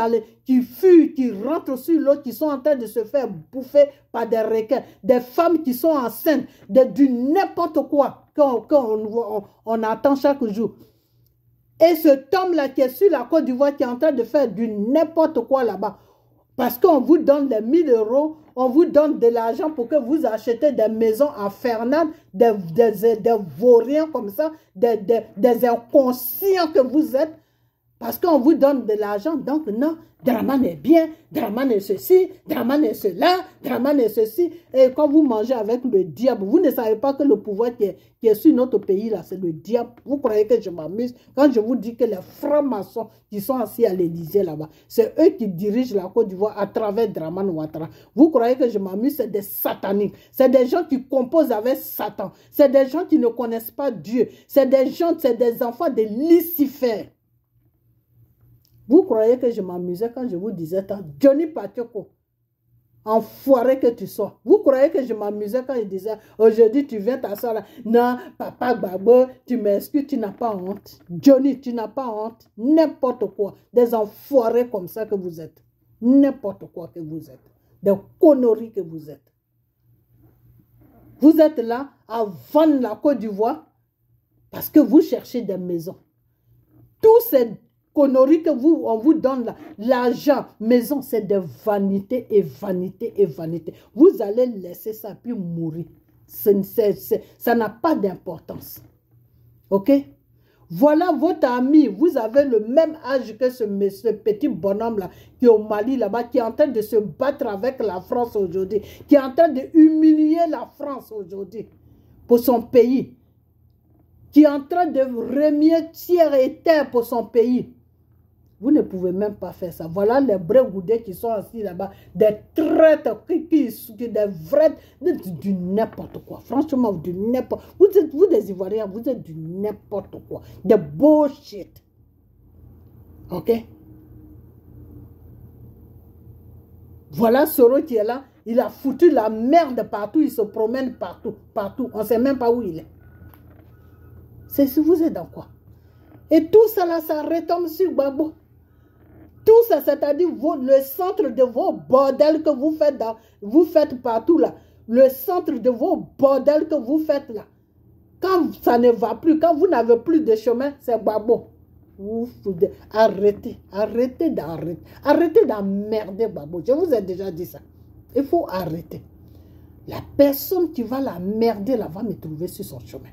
qui fuient, qui rentrent sur l'eau, qui sont en train de se faire bouffer par des requins, des femmes qui sont enceintes, du n'importe quoi qu'on attend chaque jour. Et ce homme-là qui est sur la Côte d'Ivoire qui est en train de faire du n'importe quoi là-bas, parce qu'on vous donne les 1000 euros, on vous donne de l'argent pour que vous achetez des maisons infernales, des vauriens comme ça, des inconscients que vous êtes, parce qu'on vous donne de l'argent. Donc non, Draman est bien, Draman est ceci, Draman est cela, Draman est ceci. Et quand vous mangez avec le diable, vous ne savez pas que le pouvoir qui est sur notre pays là, c'est le diable. Vous croyez que je m'amuse quand je vous dis que les francs-maçons qui sont assis à l'Élysée là-bas, c'est eux qui dirigent la Côte d'Ivoire à travers Draman Ouattara. Vous croyez que je m'amuse? C'est des sataniques. C'est des gens qui composent avec Satan. C'est des gens qui ne connaissent pas Dieu. C'est des enfants de Lucifer. Vous croyez que je m'amusais quand je vous disais tant? Johnny Patioko, Enfoiré que tu sois. Vous croyez que je m'amusais quand il disait, aujourd'hui tu viens t'asseoir là. Non, papa Gbagbo, tu m'excuses, tu n'as pas honte. Johnny, tu n'as pas honte. N'importe quoi. Des enfoirés comme ça que vous êtes. N'importe quoi que vous êtes. Des conneries que vous êtes. Vous êtes là à vendre la Côte d'Ivoire parce que vous cherchez des maisons. Tous ces conneries que on vous donne là, l'argent, maison, c'est de vanité et vanité et vanité. Vous allez laisser ça puis mourir. Ça n'a pas d'importance. Ok? Voilà votre ami. Vous avez le même âge que ce petit bonhomme-là qui est au Mali là-bas, qui est en train de se battre avec la France aujourd'hui, qui est en train de humilier la France aujourd'hui pour son pays, qui est en train de remuer ciel et terre pour son pays. Vous ne pouvez même pas faire ça. Voilà les brégoudés qui sont assis là-bas, des traîtres, des vrais, du n'importe quoi. Franchement, du n'importe quoi. Vous des Ivoiriens, vous êtes du n'importe quoi. Des bullshit. Ok? Voilà Soro qui est là. Il a foutu la merde partout. Il se promène partout. Partout. On ne sait même pas où il est. Vous êtes dans quoi? Et tout ça là, ça retombe sur Gbagbo. Tout ça, c'est-à-dire le centre de vos bordels que vous faites partout là. Le centre de vos bordels que vous faites là. Quand ça ne va plus, quand vous n'avez plus de chemin, c'est Gbagbo. Arrêtez, arrêtez d'arrêter. Arrêtez d'emmerder Gbagbo. Je vous ai déjà dit ça. Il faut arrêter. La personne qui va la merder là va me trouver sur son chemin.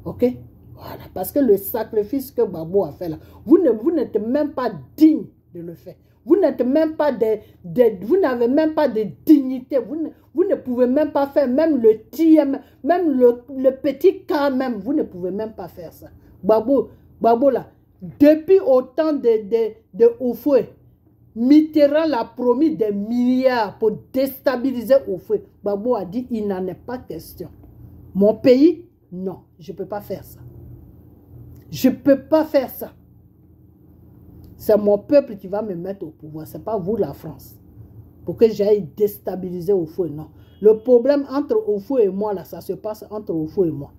Ok? Voilà. Parce que le sacrifice que Gbagbo a fait là, vous n'êtes même pas digne de le faire. Vous n'êtes même pas vous n'avez même pas de dignité. Vous ne pouvez même pas faire même le TM, même le petit cas même. Vous ne pouvez même pas faire ça. Gbagbo là, depuis autant de Houphouët, Mitterrand l'a promis des milliards pour déstabiliser Houphouët. Gbagbo a dit il n'en est pas question. Mon pays, non, je ne peux pas faire ça. Je ne peux pas faire ça. C'est mon peuple qui va me mettre au pouvoir. Ce n'est pas vous, la France. Pour que j'aille déstabiliser Houphouët, non. Le problème entre Houphouët et moi, là, ça se passe entre Houphouët et moi.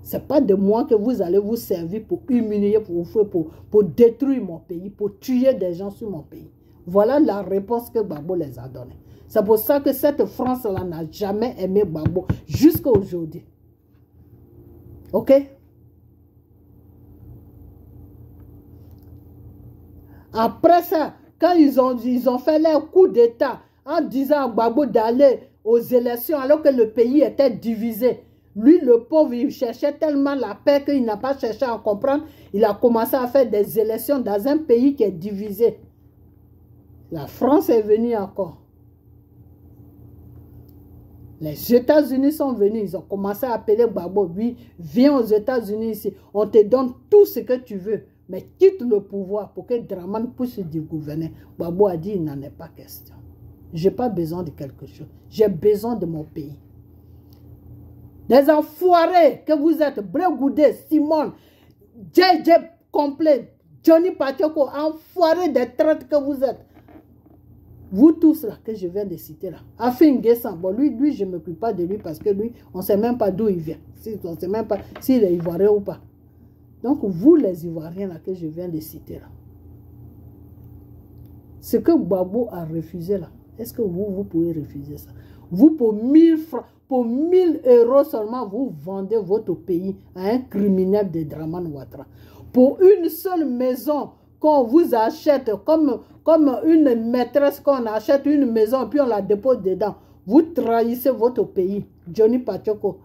Ce n'est pas de moi que vous allez vous servir pour humilier pour Houphouët, pour détruire mon pays, pour tuer des gens sur mon pays. Voilà la réponse que Gbagbo les a donnée. C'est pour ça que cette France-là n'a jamais aimé Gbagbo jusqu'à aujourd'hui. Ok? Après ça, quand ils ont fait leur coup d'État en disant à Gbagbo d'aller aux élections alors que le pays était divisé, lui, le pauvre, il cherchait tellement la paix qu'il n'a pas cherché à comprendre. Il a commencé à faire des élections dans un pays qui est divisé. La France est venue encore. Les États-Unis sont venus. Ils ont commencé à appeler Gbagbo. Oui, viens aux États-Unis ici. On te donne tout ce que tu veux. Mais quitte le pouvoir pour que Dramane puisse gouverner. Gbagbo a dit, il n'en est pas question. Je n'ai pas besoin de quelque chose. J'ai besoin de mon pays. Des enfoirés que vous êtes, Brégoudé, Simone, JJ complet, Johnny Patioko, enfoirés des traites que vous êtes. Vous tous là, que je viens de citer là. Afin Guessan, bon lui je ne m'occupe pas de lui parce que lui, on ne sait même pas d'où il vient. On ne sait même pas s'il est ivoirien ou pas. Donc vous les Ivoiriens là que je viens de citer là. Ce que Gbagbo a refusé là, est-ce que vous pouvez refuser ça? Vous pour 1000 francs, pour 1000 € seulement, vous vendez votre pays à un criminel de Dramane Ouattara. Pour une seule maison qu'on vous achète, comme une maîtresse qu'on achète une maison puis on la dépose dedans, vous trahissez votre pays. Johnny Patioko.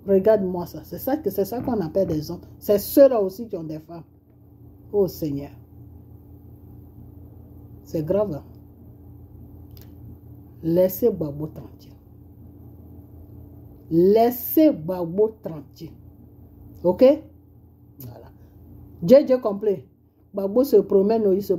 Regarde-moi ça. C'est ça qu'on appelle des hommes. C'est ceux-là aussi qui ont des femmes. Oh Seigneur. C'est grave. Hein? Laissez Gbagbo tranquille. Laissez Gbagbo tranquille. Ok? Voilà. JJ complet. Gbagbo se promène, il se